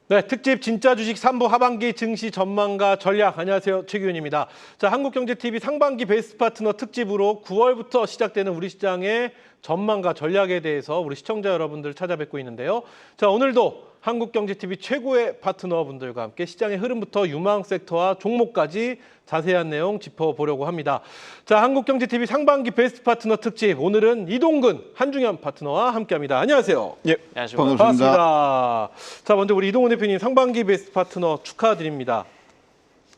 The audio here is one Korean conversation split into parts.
네, 특집 진짜 주식 3부 하반기 증시 전망과 전략. 안녕하세요, 최규현입니다. 자, 한국경제TV 상반기 베스트 파트너 특집으로 9월부터 시작되는 우리 시장의 전망과 전략에 대해서 우리 시청자 여러분들 찾아뵙고 있는데요. 자, 오늘도 한국경제TV 최고의 파트너분들과 함께 시장의 흐름부터 유망 섹터와 종목까지 자세한 내용 짚어보려고 합니다. 자, 한국경제TV 상반기 베스트 파트너 특집, 오늘은 이동근, 한중현 파트너와 함께합니다. 안녕하세요. 예, 안녕하십니까. 반갑습니다. 자, 먼저 우리 이동근 대표님 상반기 베스트 파트너 축하드립니다.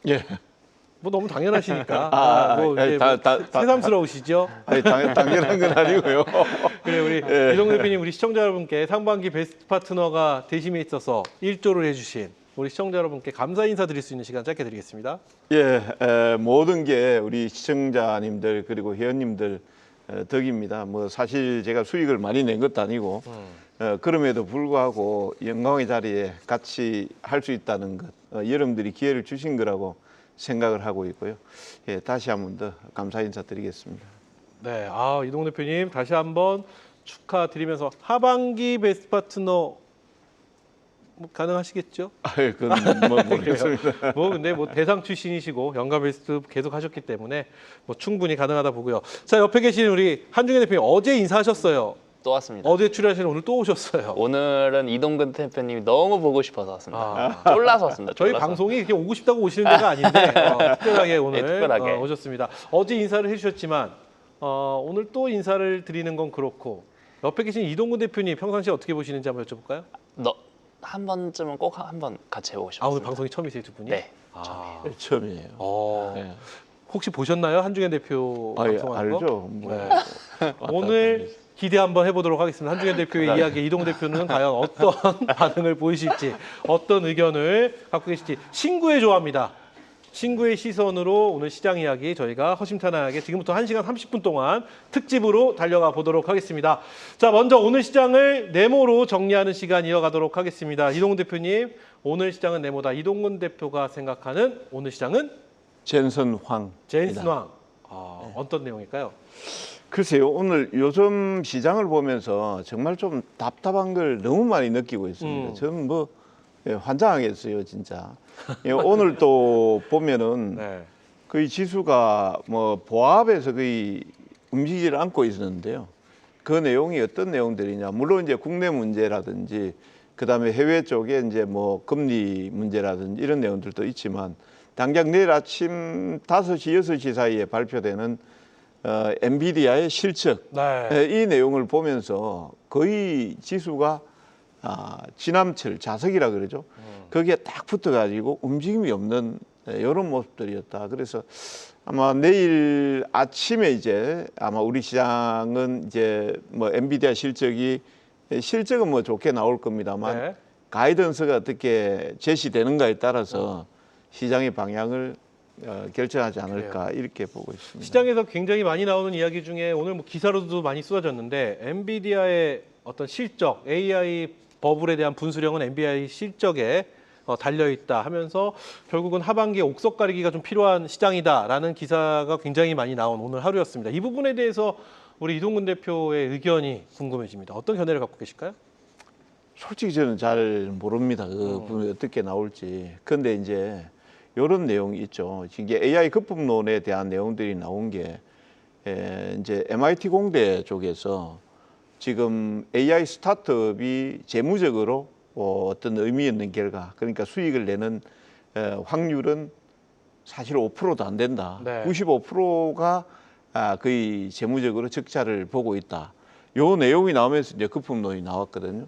예. 뭐 너무 당연하시니까. 새삼스러우시죠? 아니, 당연한 건 아니고요. 그래, 우리 예. 이동근 대표님, 우리 시청자 여러분께 상반기 베스트 파트너가 되심에 있어서 일조를 해주신 우리 시청자 여러분께 감사 인사드릴 수 있는 시간 짧게 드리겠습니다. 예, 모든 게 우리 시청자님들 그리고 회원님들 덕입니다. 뭐 사실 제가 수익을 많이 낸 것도 아니고 그럼에도 불구하고 영광의 자리에 같이 할 수 있다는 것, 여러분들이 기회를 주신 거라고 생각을 하고 있고요. 예, 다시 한 번 더 감사 인사드리겠습니다. 네, 이동근 대표님 다시 한번 축하드리면서 하반기 베스트 파트너 뭐 가능하시겠죠? 그건 뭐 모르겠습니다. 근데 대상 출신이시고 연간 베스트 계속 하셨기 때문에 뭐 충분히 가능하다 보고요. 자, 옆에 계신 우리 한중현 대표님 어제 인사하셨어요. 또 왔습니다. 어제 출연하신 오늘 또 오셨어요. 오늘은 이동근 대표님이 너무 보고 싶어서 왔습니다. 쫄라서 왔습니다. 저희 쫄라서. 방송이 이렇게 오고 싶다고 오시는 데가 아닌데 특별하게 오늘 특별하게. 오셨습니다. 어제 인사를 해주셨지만 오늘 또 인사를 드리는 건 그렇고 옆에 계신 이동근 대표님 평상시에 어떻게 보시는지 한번 여쭤볼까요? 한 번쯤은 꼭 한번 같이 해보고 싶습니다. 오늘 방송이 처음이세요, 두 분이? 네. 처음이에요. 네. 혹시 보셨나요? 한중현 대표 방송하는 거? 알죠. 뭐. 네. 오늘 기대 한번 해보도록 하겠습니다. 한중현 대표의 이야기, 이동 대표는 과연 어떤 반응을 보이실지, 어떤 의견을 갖고 계실지 신구의 조합입니다. 신구의 시선으로 오늘 시장 이야기 저희가 허심탄회하게 지금부터 1시간 30분 동안 특집으로 달려가 보도록 하겠습니다. 자, 먼저 오늘 시장을 네모로 정리하는 시간 이어가도록 하겠습니다. 이동근 대표님, 오늘 시장은 네모다. 이동근 대표가 생각하는 오늘 시장은? 젠슨황. 젠슨황. 어떤 내용일까요? 글쎄요, 오늘 요즘 시장을 보면서 정말 좀 답답한 걸 너무 많이 느끼고 있습니다. 저는 뭐 환장하겠어요, 진짜. 오늘 또 보면은 네. 거의 지수가 뭐 보합에서 거의 움직이질 않고 있었는데요. 그 내용이 어떤 내용들이냐? 물론 이제 국내 문제라든지 그다음에 해외 쪽에 이제 뭐 금리 문제라든지 이런 내용들도 있지만 당장 내일 아침 5시, 6시 사이에 발표되는 엔비디아의 실적, 네. 이 내용을 보면서 거의 지수가 지남철, 자석이라 그러죠. 거기에 딱 붙어가지고 움직임이 없는 이런 모습들이었다. 그래서 아마 내일 아침에 이제 아마 우리 시장은 이제 뭐 엔비디아 실적은 뭐 좋게 나올 겁니다만 네. 가이던스가 어떻게 제시되는가에 따라서 시장의 방향을 결정하지 않을까 이렇게 보고 있습니다. 시장에서 굉장히 많이 나오는 이야기 중에 오늘 뭐 기사로도 많이 쏟아졌는데 엔비디아의 어떤 실적, AI 버블에 대한 분수령은 엔비디아 실적에 달려 있다 하면서 결국은 하반기에 옥석 가리기가 좀 필요한 시장이다라는 기사가 굉장히 많이 나온 오늘 하루였습니다. 이 부분에 대해서 우리 이동근 대표의 의견이 궁금해집니다. 어떤 견해를 갖고 계실까요? 솔직히 저는 잘 모릅니다. 그 부분이 어떻게 나올지. 그런데 이제 이런 내용이 있죠. 지금 이게 AI 거품론에 대한 내용들이 나온 게 이제 MIT 공대 쪽에서 지금 AI 스타트업이 재무적으로 어떤 의미 있는 결과, 그러니까 수익을 내는 확률은 사실 5%도 안 된다. 네. 95%가 거의 재무적으로 적자를 보고 있다. 요 내용이 나오면서 이제 거품론이 나왔거든요.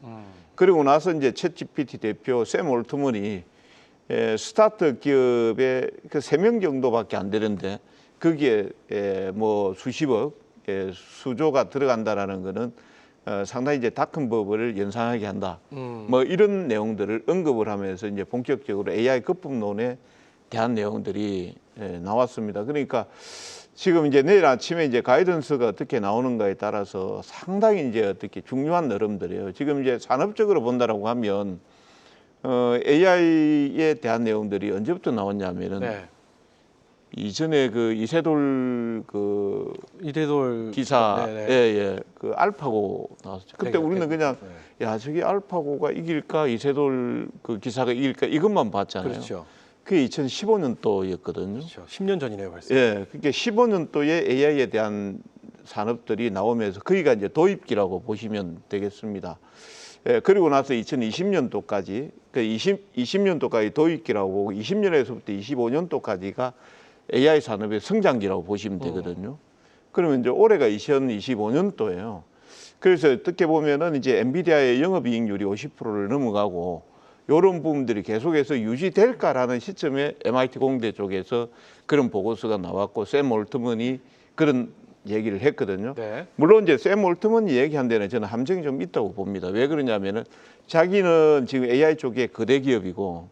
그리고 나서 이제 챗GPT 대표 샘 올트먼이 스타트업 기업에 그 3명 정도밖에 안 되는데 거기에 뭐 수십억, 수조가 들어간다라는 거는 상당히 이제 다 큰 버블을 연상하게 한다. 뭐 이런 내용들을 언급을 하면서 이제 본격적으로 AI 거품론에 대한 내용들이 나왔습니다. 그러니까 지금 이제 내일 아침에 이제 가이던스가 어떻게 나오는가에 따라서 상당히 이제 어떻게 중요한 흐름들이에요. 지금 이제 산업적으로 본다라고 하면 AI에 대한 내용들이 언제부터 나왔냐면은 네. 이전에 그 이세돌 그 이대돌 기사, 네네. 예, 그 알파고 나왔죠. 그때 대구, 우리는 대구. 그냥 네. 야 저기 알파고가 이길까 이세돌 그 기사가 이길까 이것만 봤잖아요. 그렇죠. 그게 2015년도였거든요. 그렇죠. 10년 전이네요, 벌써. 예, 그게 15년도에 AI에 대한 산업들이 나오면서 거기가 이제 도입기라고 보시면 되겠습니다. 예, 그리고 나서 2020년도까지 그 20년도까지 도입기라고 보고 20년에서부터 25년도까지가 AI 산업의 성장기라고 보시면 되거든요. 그러면 이제 올해가 2025년도예요. 그래서 어떻게 보면은 이제 엔비디아의 영업이익률이 50%를 넘어가고 이런 부분들이 계속해서 유지될까라는 시점에 MIT 공대 쪽에서 그런 보고서가 나왔고 샘 올트먼이 그런 얘기를 했거든요. 네. 물론 이제 샘 올트먼이 얘기한 데는 저는 함정이 좀 있다고 봅니다. 왜 그러냐면은 자기는 지금 AI 쪽에 거대 기업이고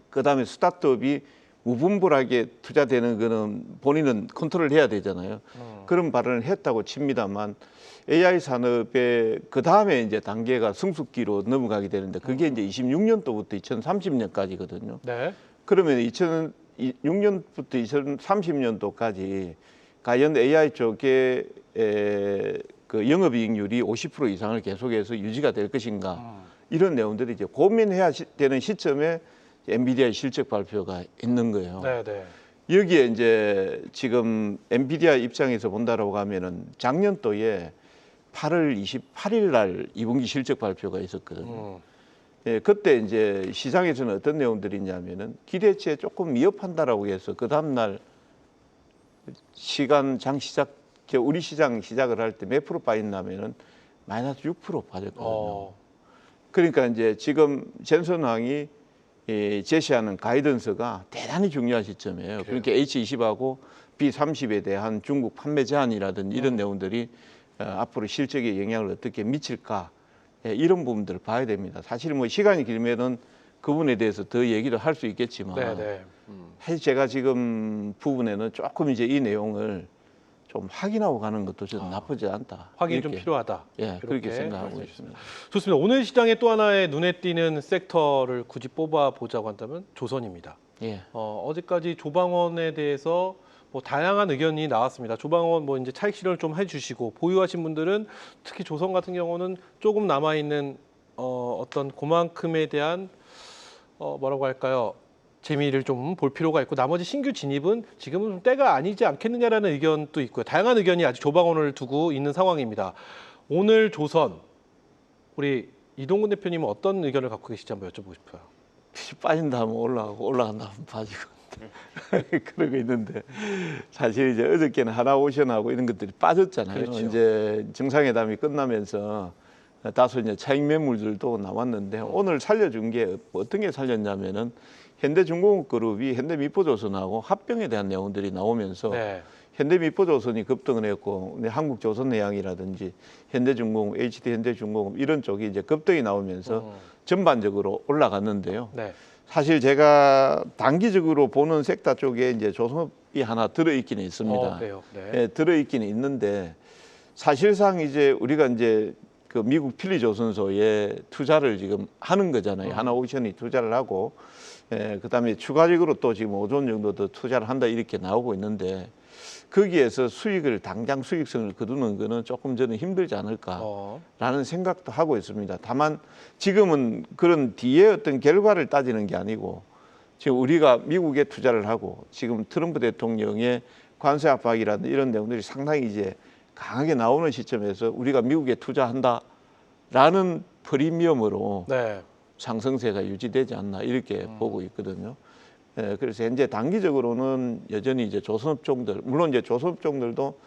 그다음에 스타트업이 무분별하게 투자되는 거는 본인은 컨트롤 해야 되잖아요. 그런 발언을 했다고 칩니다만 AI 산업의 그 다음에 이제 단계가 성숙기로 넘어가게 되는데 그게 이제 26년도부터 2030년까지거든요. 네. 그러면 2006년부터 2030년도까지 과연 AI 쪽에 그 영업이익률이 50% 이상을 계속해서 유지가 될 것인가 이런 내용들이 이제 고민해야 되는 시점에 엔비디아의 실적 발표가 있는 거예요. 네, 네. 여기에 이제 지금 엔비디아 입장에서 본다라고 하면은 작년도에 8월 28일 날 2분기 실적 발표가 있었거든요. 예, 그때 이제 시장에서는 어떤 내용들이 있냐면은 기대치에 조금 미흡한다라고 해서 그 다음 날 장 시작 우리 시장 시작을 할 때 몇 프로 빠졌냐면은 마이너스 6% 빠졌거든요. 그러니까 이제 지금 젠슨 황이 제시하는 가이던스가 대단히 중요한 시점이에요. 그러니까 H20하고 B30에 대한 중국 판매 제한이라든지 이런 내용들이 앞으로 실적에 영향을 어떻게 미칠까 이런 부분들을 봐야 됩니다. 사실 뭐 시간이 길면은 그 부분에 대해서 더 얘기를 할 수 있겠지만 네, 네. 사실 제가 지금 부분에는 조금 이제 이 내용을 좀 확인하고 가는 것도 저는 나쁘지 않다. 확인 좀 이렇게, 필요하다. 예, 그렇게 이렇게 생각하고 말씀해 있습니다. 좋습니다. 오늘 시장에 또 하나의 눈에 띄는 섹터를 굳이 뽑아 보자고 한다면 조선입니다. 예. 어제까지 조방원에 대해서 뭐 다양한 의견이 나왔습니다. 조방원 뭐 이제 차익 실현을 좀 해주시고 보유하신 분들은 특히 조선 같은 경우는 조금 남아 있는 어떤 그만큼에 대한 뭐라고 할까요? 재미를 좀 볼 필요가 있고 나머지 신규 진입은 지금은 좀 때가 아니지 않겠느냐라는 의견도 있고요. 다양한 의견이 아직 조방원을 두고 있는 상황입니다. 오늘 조선 우리 이동근 대표님은 어떤 의견을 갖고 계시지 한번 여쭤보고 싶어요. 빠진다 하면 올라가고 올라간다 하면 빠지고 그러고 있는데 사실 이제 어저께는 하나오션하고 이런 것들이 빠졌잖아요. 그렇죠. 이제 정상회담이 끝나면서 다소 이제 차익 매물들도 나왔는데 오늘 살려준 게 어떤 게 살렸냐면은 현대중공업그룹이 현대미포조선하고 합병에 대한 내용들이 나오면서 네. 현대미포조선이 급등을 했고 근데 한국조선해양이라든지 현대중공업, HD현대중공업 이런 쪽이 이제 급등이 나오면서 전반적으로 올라갔는데요. 네. 사실 제가 단기적으로 보는 섹터 쪽에 이제 조선업이 하나 들어있기는 있습니다. 그래요. 네. 예, 들어있기는 있는데 사실상 이제 우리가 이제 그 미국 필리조선소에 투자를 지금 하는 거잖아요. 하나오션이 투자를 하고 그다음에 추가적으로 또 지금 5조 정도 더 투자를 한다 이렇게 나오고 있는데 거기에서 수익을 당장 수익성을 거두는 거는 조금 저는 힘들지 않을까라는 생각도 하고 있습니다. 다만 지금은 그런 뒤에 어떤 결과를 따지는 게 아니고 지금 우리가 미국에 투자를 하고 지금 트럼프 대통령의 관세 압박이라든 이런 내용들이 상당히 이제 강하게 나오는 시점에서 우리가 미국에 투자한다라는 프리미엄으로 네. 상승세가 유지되지 않나 이렇게 보고 있거든요. 그래서 현재 단기적으로는 여전히 이제 조선업종들 물론 이제 조선업종들도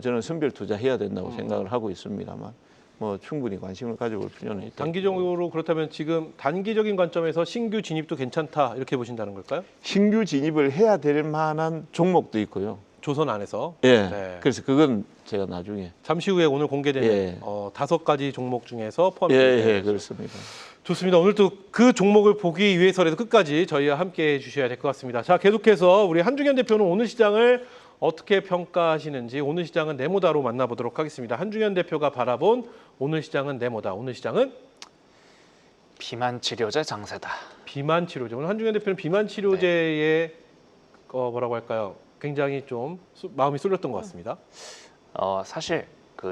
저는 선별 투자해야 된다고 생각을 하고 있습니다만 뭐 충분히 관심을 가져볼 필요는 있다. 단기적으로 그렇다면 지금 단기적인 관점에서 신규 진입도 괜찮다 이렇게 보신다는 걸까요? 신규 진입을 해야 될 만한 종목도 있고요. 조선 안에서. 예. 네. 그래서 그건 제가 나중에 잠시 후에 오늘 공개되는 예. 5가지 종목 중에서 포함이 예, 그렇습니다. 좋습니다. 오늘도 그 종목을 보기 위해서라도 끝까지 저희와 함께 해주셔야 될 것 같습니다. 자, 계속해서 우리 한중현 대표는 오늘 시장을 어떻게 평가하시는지 오늘 시장은 네모다로 만나보도록 하겠습니다. 한중현 대표가 바라본 오늘 시장은 네모다. 오늘 시장은 비만 치료제 장세다. 비만 치료제. 오늘 한중현 대표는 비만 치료제의 뭐라고 할까요? 굉장히 좀 마음이 쏠렸던 것 같습니다. 사실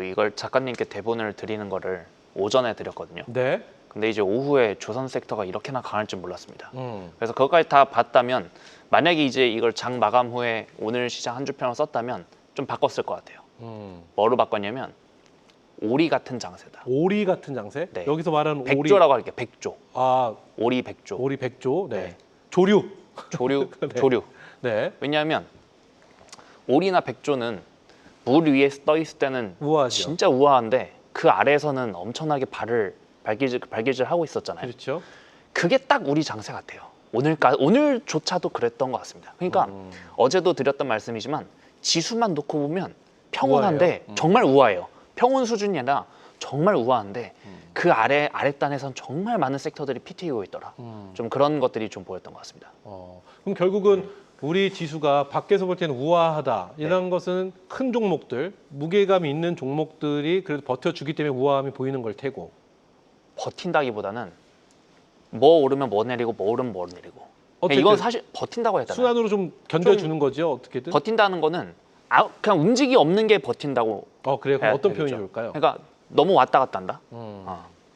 이걸 작가님께 대본을 드리는 거를 오전에 드렸거든요. 네. 근데 이제 오후에 조선 섹터가 이렇게나 강할 줄 몰랐습니다. 그래서 그것까지 다 봤다면 만약에 이제 이걸 장 마감 후에 오늘 시장 한 주 평을 썼다면 좀 바꿨을 것 같아요. 뭐로 바꿨냐면 오리 같은 장세다. 오리 같은 장세? 네. 여기서 말하는 오리. 백조라고 할게요. 백조. 아, 오리 백조. 오리 백조. 네. 네. 조류. 조류. 네. 조류. 네. 왜냐하면 오리나 백조는 물 위에 떠 있을 때는 우아하죠. 진짜 우아한데 그 아래에서는 엄청나게 발길질 하고 있었잖아요. 그렇죠. 그게 딱 우리 장세 같아요. 오늘조차도 그랬던 것 같습니다. 그러니까 어제도 드렸던 말씀이지만 지수만 놓고 보면 평온한데 우아해요. 정말 우아해요. 평온 수준이 아니라 정말 우아한데 그 아랫단에선 정말 많은 섹터들이 피 튀고 있더라. 좀 그런 것들이 좀 보였던 것 같습니다. 그럼 결국은 우리 지수가 밖에서 볼 때는 우아하다 이런 것은 큰 종목들, 무게감이 있는 종목들이 그래도 버텨주기 때문에 우아함이 보이는 걸 테고. 버틴다기보다는 뭐 오르면 뭐 내리고 뭐 오르면 뭐 내리고. 어쨌든 이건 사실 버틴다고 했잖아요. 순환으로 좀 견뎌주는 거죠, 어떻게든. 버틴다는 거는 그냥 움직이 없는 게 버틴다고. 그래요. 그럼 해야 어떤 되겠죠. 표현이 좋을까요? 그러니까 너무 왔다 갔다 한다.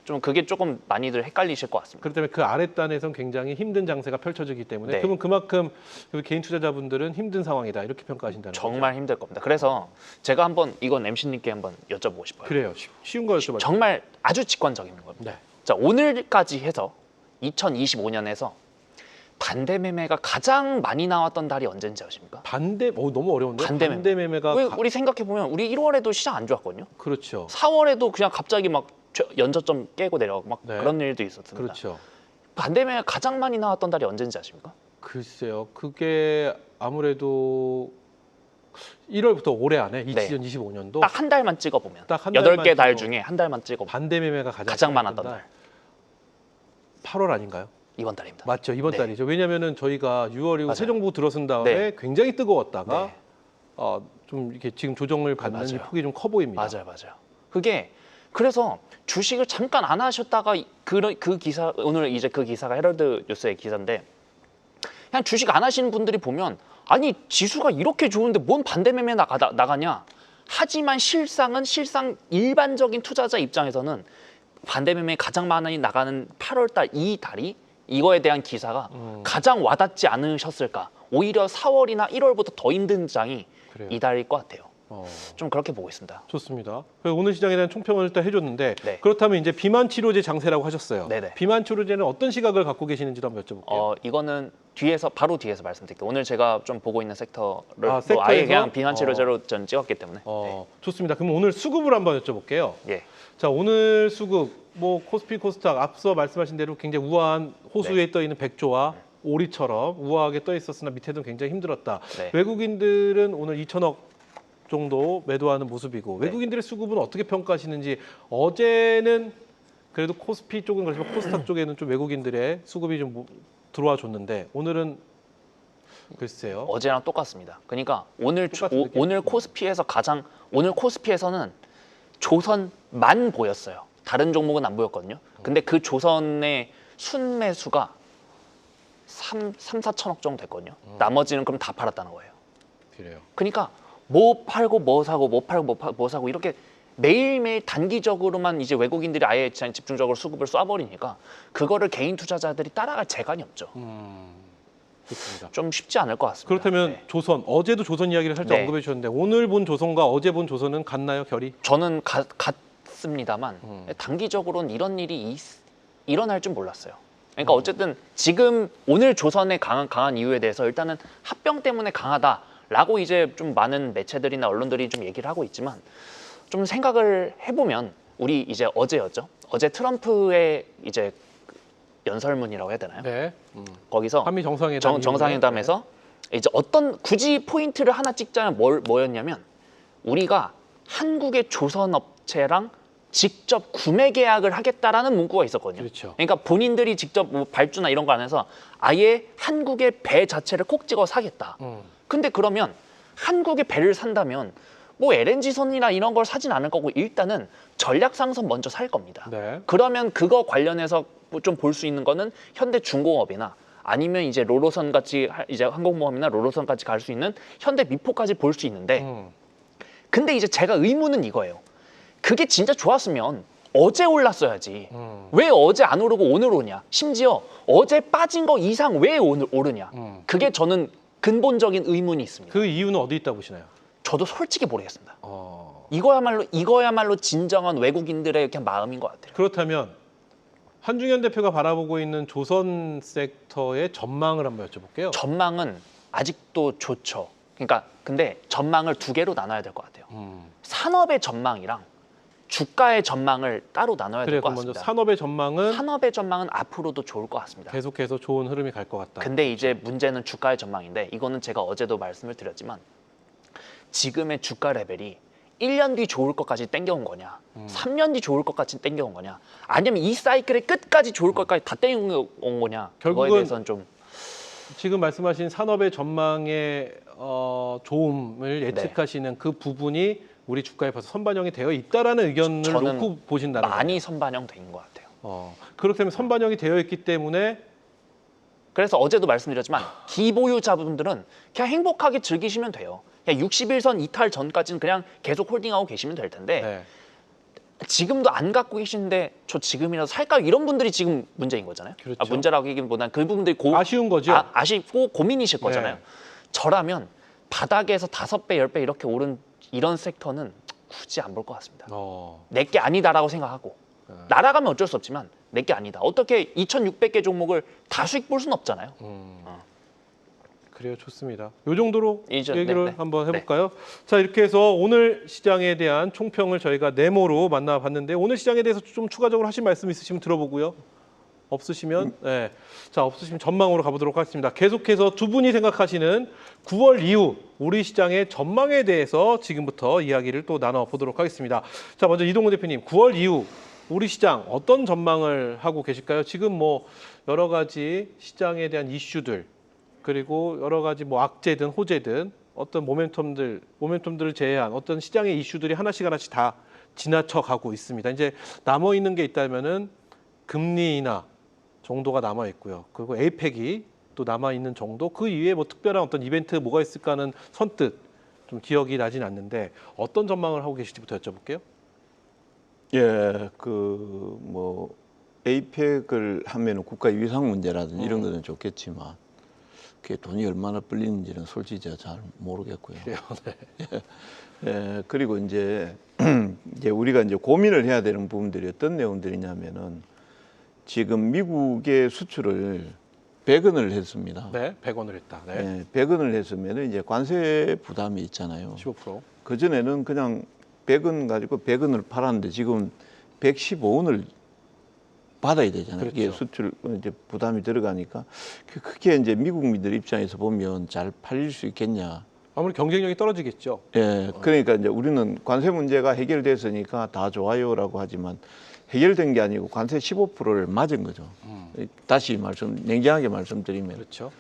좀 그게 조금 많이들 헷갈리실 것 같습니다. 그렇기 때문에 그 아랫단에선 굉장히 힘든 장세가 펼쳐지기 때문에 네. 그러면 그만큼 그 개인 투자자분들은 힘든 상황이다 이렇게 평가하신다는 정말 힘들 겁니다. 그래서 제가 한번 이건 MC님께 한번 여쭤보고 싶어요. 거죠? 그래요. 쉬운 거 여쭤봐요. 정말 아주 직관적인 겁니다. 네. 자, 오늘까지 해서 2025년에서 반대 매매가 가장 많이 나왔던 달이 언제인지 아십니까? 반대, 너무 어려운데. 반대 매매가 우리 생각해 보면 우리 1월에도 시장 안 좋았거든요. 그렇죠. 4월에도 그냥 갑자기 막 연저점 깨고 내려가고 막 네. 그런 일도 있었습니다. 그렇죠. 반대 매매가 가장 많이 나왔던 달이 언제인지 아십니까? 글쎄요. 그게 아무래도 1월부터 올해 안에 2025년도 딱 한 달만 찍어보면 딱한 8개 달 달만 중에 한 달만 찍어보면 반대 매매가 가장 많았던 달 8월 아닌가요? 이번 달입니다. 맞죠. 이번 네. 달이죠. 왜냐면은 저희가 6월 이후 맞아요. 새 정부 들어선 다음에 네. 굉장히 뜨거웠다가 네. 좀 이렇게 지금 조정을 받는 이 맞아요. 폭이 좀 커 보입니다. 맞아요. 그게 그래서 주식을 잠깐 안 하셨다가 그 기사 오늘 이제 그 기사가 헤럴드 뉴스의 기사인데 그냥 주식 안 하시는 분들이 보면 아니 지수가 이렇게 좋은데 뭔 반대 매매 나가냐. 하지만 실상 일반적인 투자자 입장에서는 반대 매매 가장 많이 나가는 8월달 이 달이 이거에 대한 기사가 가장 와닿지 않으셨을까? 오히려 4월이나 1월보다 더 힘든 장이 그래요. 이 달일 것 같아요. 어, 좀 그렇게 보고 있습니다. 좋습니다. 오늘 시장에 대한 총평을 일단 해줬는데 네. 그렇다면 이제 비만 치료제 장세라고 하셨어요. 네네. 비만 치료제는 어떤 시각을 갖고 계시는지도 한번 여쭤볼게요. 이거는 바로 뒤에서 말씀드릴게요. 오늘 제가 좀 보고 있는 섹터를 아, 또 아예 섹터에서? 그냥 비만 치료제로 전 찍었기 때문에. 좋습니다. 그럼 오늘 수급을 한번 여쭤볼게요. 예. 자, 오늘 수급 코스피 코스닥 앞서 말씀하신 대로 굉장히 우아한 호수에 떠 있는 백조와 오리처럼 우아하게 떠 있었으나 밑에도 굉장히 힘들었다. 네. 외국인들은 오늘 2천억 정도 매도하는 모습이고 네. 외국인들의 수급은 어떻게 평가하시는지 어제는 그래도 코스피 쪽은 그렇지만 코스닥 쪽에는 좀 외국인들의 수급이 좀 들어와 줬는데 오늘은 글쎄요. 어제랑 똑같습니다. 그러니까 오늘 똑같은 느낌? 오늘 코스피에서는 조선만 보였어요. 다른 종목은 안 보였거든요. 근데 그 조선의 순매수가 4천억 정도 됐거든요. 나머지는 그럼 다 팔았다는 거예요. 그래요. 그러니까 뭐 팔고 뭐 사고 뭐 팔고 뭐 사고 이렇게 매일매일 단기적으로만 이제 외국인들이 아예 집중적으로 수급을 쏴버리니까 그거를 개인 투자자들이 따라갈 재간이 없죠. 좋습니다. 좀 쉽지 않을 것 같습니다. 그렇다면 네. 조선 어제도 조선 이야기를 살짝 네. 언급해 주셨는데 오늘 본 조선과 어제 본 조선은 같나요, 결이? 저는 같습니다만 단기적으로는 이런 일이 일어날 줄 몰랐어요. 그러니까 어쨌든 지금 오늘 조선의 강한 이유에 대해서 일단은 합병 때문에 강하다라고 이제 좀 많은 매체들이나 언론들이 좀 얘기를 하고 있지만 좀 생각을 해보면 우리 이제 어제였죠. 어제 트럼프의 이제 연설문이라고 해야 되나요? 네. 거기서 한미 정상회담 정상회담에서 이제 어떤 굳이 포인트를 하나 찍자면 뭐였냐면 우리가 한국의 조선업체랑 직접 구매 계약을 하겠다라는 문구가 있었거든요. 그렇죠. 그러니까 본인들이 직접 뭐 발주나 이런 거 안 해서 아예 한국의 배 자체를 콕 찍어 사겠다. 근데 그러면 한국의 배를 산다면 뭐 LNG선이나 이런 걸 사진 않을 거고 일단은 전략상선 먼저 살 겁니다. 네. 그러면 그거 관련해서 좀 볼 수 있는 거는 현대중공업이나 아니면 이제 롤로선 같이 이제 항공모함이나 롤로선 같이 갈 수 있는 현대 미포까지 볼 수 있는데 근데 이제 제가 의문은 이거예요. 그게 진짜 좋았으면 어제 올랐어야지. 왜 어제 안 오르고 오늘 오냐? 심지어 어제 빠진 거 이상 왜 오늘 오르냐? 그게 저는 근본적인 의문이 있습니다. 그 이유는 어디 있다 보시나요? 저도 솔직히 모르겠습니다. 이거야말로 진정한 외국인들의 그냥 마음인 것 같아요. 그렇다면 한중현 대표가 바라보고 있는 조선 섹터의 전망을 한번 여쭤볼게요. 전망은 아직도 좋죠. 그러니까 근데 전망을 두 개로 나눠야 될 것 같아요. 산업의 전망이랑 주가의 전망을 따로 나눠야 될 그래, 것 그럼 먼저 같습니다. 산업의 전망은 산업의 전망은 앞으로도 좋을 것 같습니다. 계속해서 좋은 흐름이 갈 것 같다. 근데 이제 문제는 주가의 전망인데 이거는 제가 어제도 말씀을 드렸지만 지금의 주가 레벨이 1년 뒤 좋을 것까지 땡겨온 거냐 3년 뒤 좋을 것까지 땡겨온 거냐 아니면 이 사이클의 끝까지 좋을 것까지 다 땡겨온 거냐 그거에 결국은 대해서는 좀 지금 말씀하신 산업의 전망의 좋음을 예측하시는 그 부분이 우리 주가에 벌써 선반영이 되어 있다라는 의견을 저는 놓고 보신다는 많이 거예요. 선반영된 것 같아요. 그렇다면 선반영이 되어 있기 때문에 그래서 어제도 말씀드렸지만 기보유자분들은 그냥 행복하게 즐기시면 돼요. 그냥 61선 이탈 전까지는 그냥 계속 홀딩하고 계시면 될 텐데 네. 지금도 안 갖고 계시는데 저 지금이라도 살까요? 이런 분들이 지금 문제인 거잖아요. 그렇죠. 문제라고 얘기보다는 그 부분들이 아쉬운 거죠. 아쉽고 고민이실 거잖아요. 네. 저라면 바닥에서 5배, 10배 이렇게 오른 이런 섹터는 굳이 안 볼 것 같습니다. 내게 아니다라고 생각하고 날아가면 어쩔 수 없지만 내게 아니다. 어떻게 2,600개 종목을 다 수익 볼 수는 없잖아요. 그래요, 좋습니다. 이 정도로 얘기를 네. 한번 해볼까요? 자, 이렇게 해서 오늘 시장에 대한 총평을 저희가 네모로 만나봤는데 오늘 시장에 대해서 좀 추가적으로 하실 말씀 있으시면 들어보고요. 없으시면 네. 자, 없으시면 전망으로 가보도록 하겠습니다. 계속해서 두 분이 생각하시는 9월 이후 우리 시장의 전망에 대해서 지금부터 이야기를 또 나눠보도록 하겠습니다. 자, 먼저 이동훈 대표님, 9월 이후 우리 시장 어떤 전망을 하고 계실까요? 지금 뭐 여러 가지 시장에 대한 이슈들 그리고 여러 가지 뭐 악재든 호재든 어떤 모멘텀들을 제외한 어떤 시장의 이슈들이 하나씩 다 지나쳐 가고 있습니다. 이제 남아 있는 게 있다면은 금리 인하 정도가 남아 있고요. 그리고 에이펙이 또 남아 있는 정도. 그 이외에 뭐 특별한 어떤 이벤트 뭐가 있을까는 선뜻 좀 기억이 나진 않는데 어떤 전망을 하고 계실지부터 여쭤볼게요. 예, 그 뭐 에이펙을 하면 국가 위상 문제라든지 이런 것은 좋겠지만 그게 돈이 얼마나 불리는지는 솔직히 제가 잘 모르겠고요. 그래요, 네. 예, 그리고 이제 우리가 이제 고민을 해야 되는 부분들이 어떤 내용들이냐면은 지금 미국의 수출을 100원을 했습니다. 네, 100원을 했다. 네. 예, 100원을 했으면은 이제 관세 부담이 있잖아요. 15%. 그 전에는 그냥 100원 가지고 100원을 팔았는데 지금 115원을 받아야 되잖아요. 그렇죠. 이게 수출 이제 부담이 들어가니까 그게 이제 미국민들 입장에서 보면 잘 팔릴 수 있겠냐. 아무리 경쟁력이 떨어지겠죠. 예, 그러니까 이제 우리는 관세 문제가 해결됐으니까 다 좋아요라고 하지만 해결된 게 아니고 관세 15%를 맞은 거죠. 다시 냉정하게 말씀드리면. 그렇죠.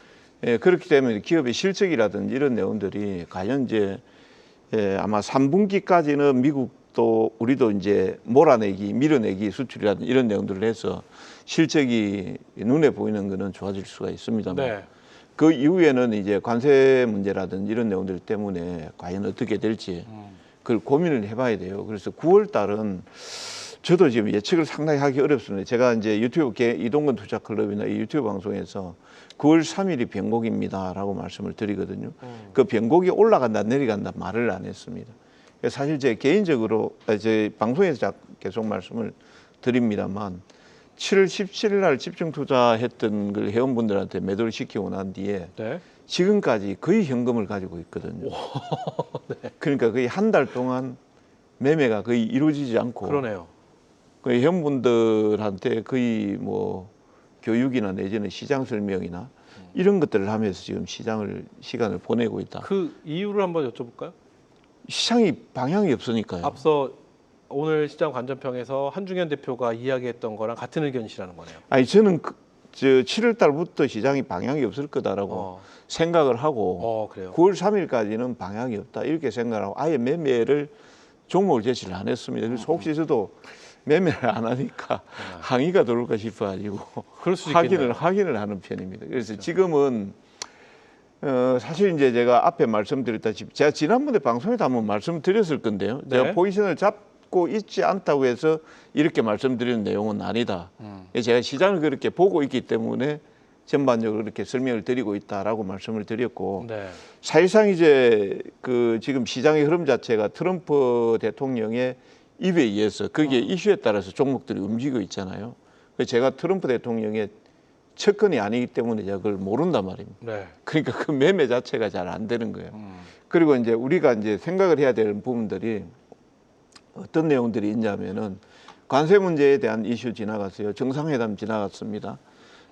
예, 그렇기 때문에 기업의 실적이라든지 이런 내용들이 과연 이제 아마 3분기까지는 미국도 우리도 이제 밀어내기 수출이라든지 이런 내용들을 해서 실적이 눈에 보이는 거는 좋아질 수가 있습니다만 네. 그 이후에는 이제 관세 문제라든지 이런 내용들 때문에 과연 어떻게 될지 그걸 고민을 해봐야 돼요. 그래서 9월 달은 저도 지금 예측을 상당히 하기 어렵습니다. 제가 이제 유튜브 이동건 투자클럽이나 이 유튜브 방송에서 9월 3일이 변곡입니다라고 말씀을 드리거든요. 그 변곡이 올라간다 내려간다 말을 안 했습니다. 사실 제 개인적으로 제 방송에서 계속 말씀을 드립니다만 7월 17일 날 집중 투자했던 걸 회원분들한테 매도를 시키고 난 뒤에 네. 지금까지 거의 현금을 가지고 있거든요. 네. 그러니까 거의 한 달 동안 매매가 거의 이루어지지 않고 그러네요. 그 회원분들한테 거의 뭐 교육이나 내지는 시장 설명이나 이런 것들을 하면서 지금 시간을 보내고 있다. 그 이유를 한번 여쭤볼까요? 시장이 방향이 없으니까요. 앞서 오늘 시장 관전평에서 한중현 대표가 이야기했던 거랑 같은 의견이시라는 거네요. 아니 저는 7월 달부터 시장이 방향이 없을 거다라고 생각을 하고 그래요. 9월 3일까지는 방향이 없다 이렇게 생각하고 아예 매매를 종목을 제시를 안 했습니다. 그래서 혹시 저도 매매를 안 하니까 항의가 들어올까 싶어가지고 그럴 수 있겠네요. 확인을 하는 편입니다. 그래서 지금은 사실 이제 제가 앞에 말씀드렸다시피 제가 지난번에 방송에도 한번 말씀드렸을 건데요. 네. 제가 포지션을 잡고 있지 않다고 해서 이렇게 말씀드리는 내용은 아니다. 제가 시장을 그렇게 보고 있기 때문에 전반적으로 그렇게 설명을 드리고 있다라고 말씀을 드렸고 네. 사실상 이제 그 지금 시장의 흐름 자체가 트럼프 대통령의 입에 의해서 거기에 이슈에 따라서 종목들이 움직이고 있잖아요. 그래서 제가 트럼프 대통령의 측근이 아니기 때문에 제가 그걸 모른단 말입니다. 네. 그러니까 그 매매 자체가 잘 안 되는 거예요. 그리고 이제 우리가 이제 생각을 해야 되는 부분들이 어떤 내용들이 있냐면은 관세 문제에 대한 이슈 지나갔어요. 정상회담 지나갔습니다.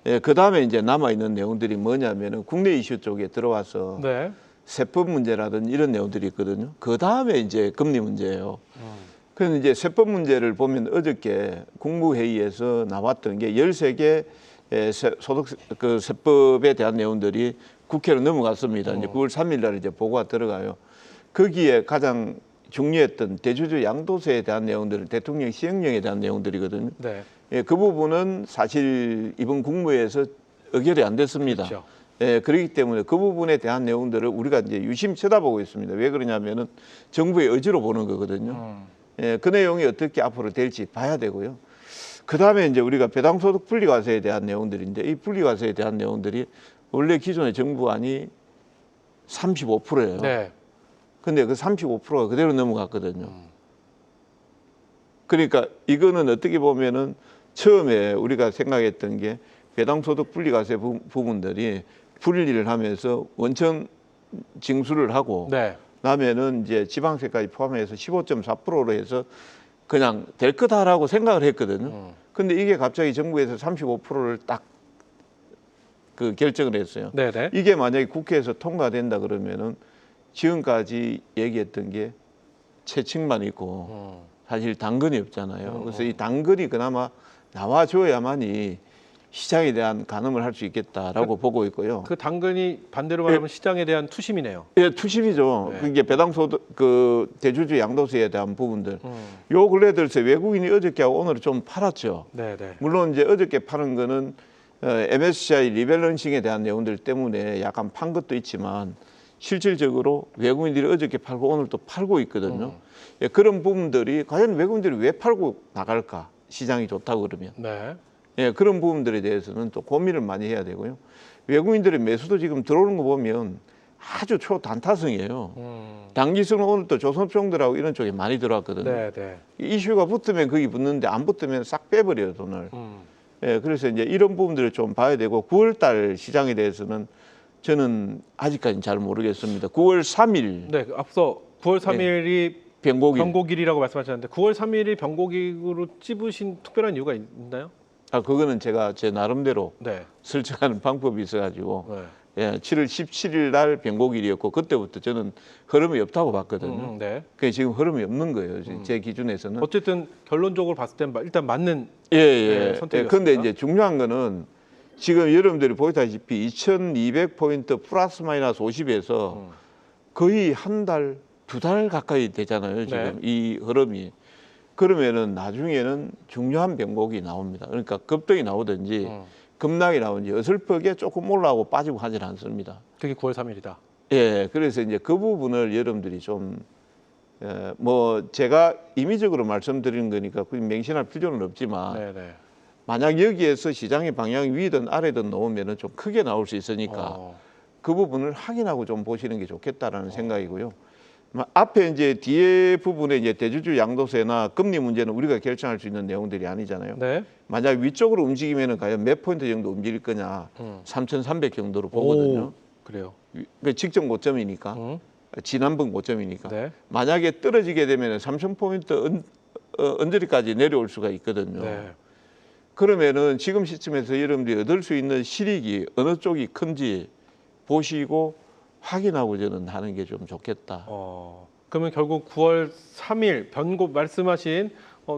예, 그 다음에 이제 남아 있는 내용들이 뭐냐면은 국내 이슈 쪽에 들어와서 네. 세법 문제라든지 이런 내용들이 있거든요. 그 다음에 이제 금리 문제예요. 그래서 이제 세법 문제를 보면 어저께 국무회의에서 나왔던 게 13개 소득 그 세법에 대한 내용들이 국회로 넘어갔습니다. 이제 9월 3일 날 이제 보고가 들어가요. 거기에 가장 중요했던 대주주 양도세에 대한 내용들은 대통령 시행령에 대한 내용들이거든요. 네. 예, 그 부분은 사실 이번 국무회에서 의결이 안 됐습니다. 그렇죠. 예, 그렇기 때문에 그 부분에 대한 내용들을 우리가 이제 유심히 쳐다보고 있습니다. 왜 그러냐면은 정부의 의지로 보는 거거든요. 예, 그 내용이 어떻게 앞으로 될지 봐야 되고요. 그 다음에 이제 우리가 배당소득 분리과세에 대한 내용들인데 이 분리과세에 대한 내용들이 원래 기존의 정부안이 35%예요. 네. 근데 그 35%가 그대로 넘어갔거든요. 그러니까 이거는 어떻게 보면은 처음에 우리가 생각했던 게 배당소득 분리과세 부분들이 분리를 하면서 원천 징수를 하고 네. 그다음에는 이제 지방세까지 포함해서 15.4%로 해서 그냥 될 거다라고 생각을 했거든요. 근데 이게 갑자기 정부에서 35%를 딱 그 결정을 했어요. 네. 네. 이게 만약에 국회에서 통과된다 그러면은 지금까지 얘기했던 게 채측만 있고 사실 당근이 없잖아요. 그래서 이 당근이 그나마 나와줘야만이 시장에 대한 가늠을 할 수 있겠다라고 보고 있고요. 그 당근이 반대로 말하면 시장에 대한 투심이네요. 예, 투심이죠. 네. 그게 배당소득 그 대주주 양도세에 대한 부분들. 요 근래 들어서 외국인이 어저께하고 오늘 좀 팔았죠. 네. 네. 물론 이제 어저께 파는 거는 MSCI 리밸런싱에 대한 내용들 때문에 약간 판 것도 있지만 실질적으로 외국인들이 어저께 팔고 오늘 또 팔고 있거든요. 예, 그런 부분들이 과연 외국인들이 왜 팔고 나갈까? 시장이 좋다고 그러면. 네. 예, 그런 부분들에 대해서는 또 고민을 많이 해야 되고요. 외국인들의 매수도 지금 들어오는 거 보면 아주 초단타성이에요. 단기성은 오늘 또 조선총들하고 이런 쪽에 많이 들어왔거든요. 네. 네. 이슈가 붙으면 거기 붙는데 안 붙으면 싹 빼버려요, 돈을. 예, 그래서 이제 이런 부분들을 좀 봐야 되고 9월 달 시장에 대해서는 저는 아직까지는 잘 모르겠습니다. 9월 3일 네. 앞서 9월 3일이 병곡일. 병곡일이라고 말씀하셨는데 9월 3일이 병곡일로 찝으신 특별한 이유가 있나요? 아, 그거는 제가 제 나름대로 네. 설정하는 방법이 있어가지고 네. 예, 7월 17일 날 병곡일이었고 그때부터 저는 흐름이 없다고 봤거든요. 네. 그게 지금 흐름이 없는 거예요. 제 기준에서는. 어쨌든 결론적으로 봤을 땐 일단 맞는 예, 예. 네, 예. 선택이었습니다. 근데 이제 중요한 거는 지금 여러분들이 보시다시피 2200포인트 플러스 마이너스 50에서 거의 한 달, 두 달 가까이 되잖아요. 지금 네. 이 흐름이. 그러면은 나중에는 중요한 변곡이 나옵니다. 그러니까 급등이 나오든지 급락이 나오든지 어설프게 조금 올라오고 빠지고 하질 않습니다. 그게 9월 3일이다. 예, 그래서 이제 그 부분을 여러분들이 좀, 뭐 제가 임의적으로 말씀드리는 거니까 그 맹신할 필요는 없지만 네. 네. 만약 여기에서 시장의 방향이 위든 아래든 나오면은 좀 크게 나올 수 있으니까 그 부분을 확인하고 좀 보시는 게 좋겠다라는 생각이고요. 앞에 이제 뒤에 부분에 이제 대주주 양도세나 금리 문제는 우리가 결정할 수 있는 내용들이 아니잖아요. 네. 만약 위쪽으로 움직이면은 과연 몇 포인트 정도 움직일 거냐, 3,300 정도로 보거든요. 오, 그래요. 그 직전 고점이니까, 지난번 고점이니까. 네. 만약에 떨어지게 되면은 3,000포인트 언저리까지 내려올 수가 있거든요. 네. 그러면은 지금 시점에서 여러분들이 얻을 수 있는 실익이 어느 쪽이 큰지 보시고 확인하고 저는 하는 게 좀 좋겠다. 그러면 결국 9월 3일 변곡 말씀하신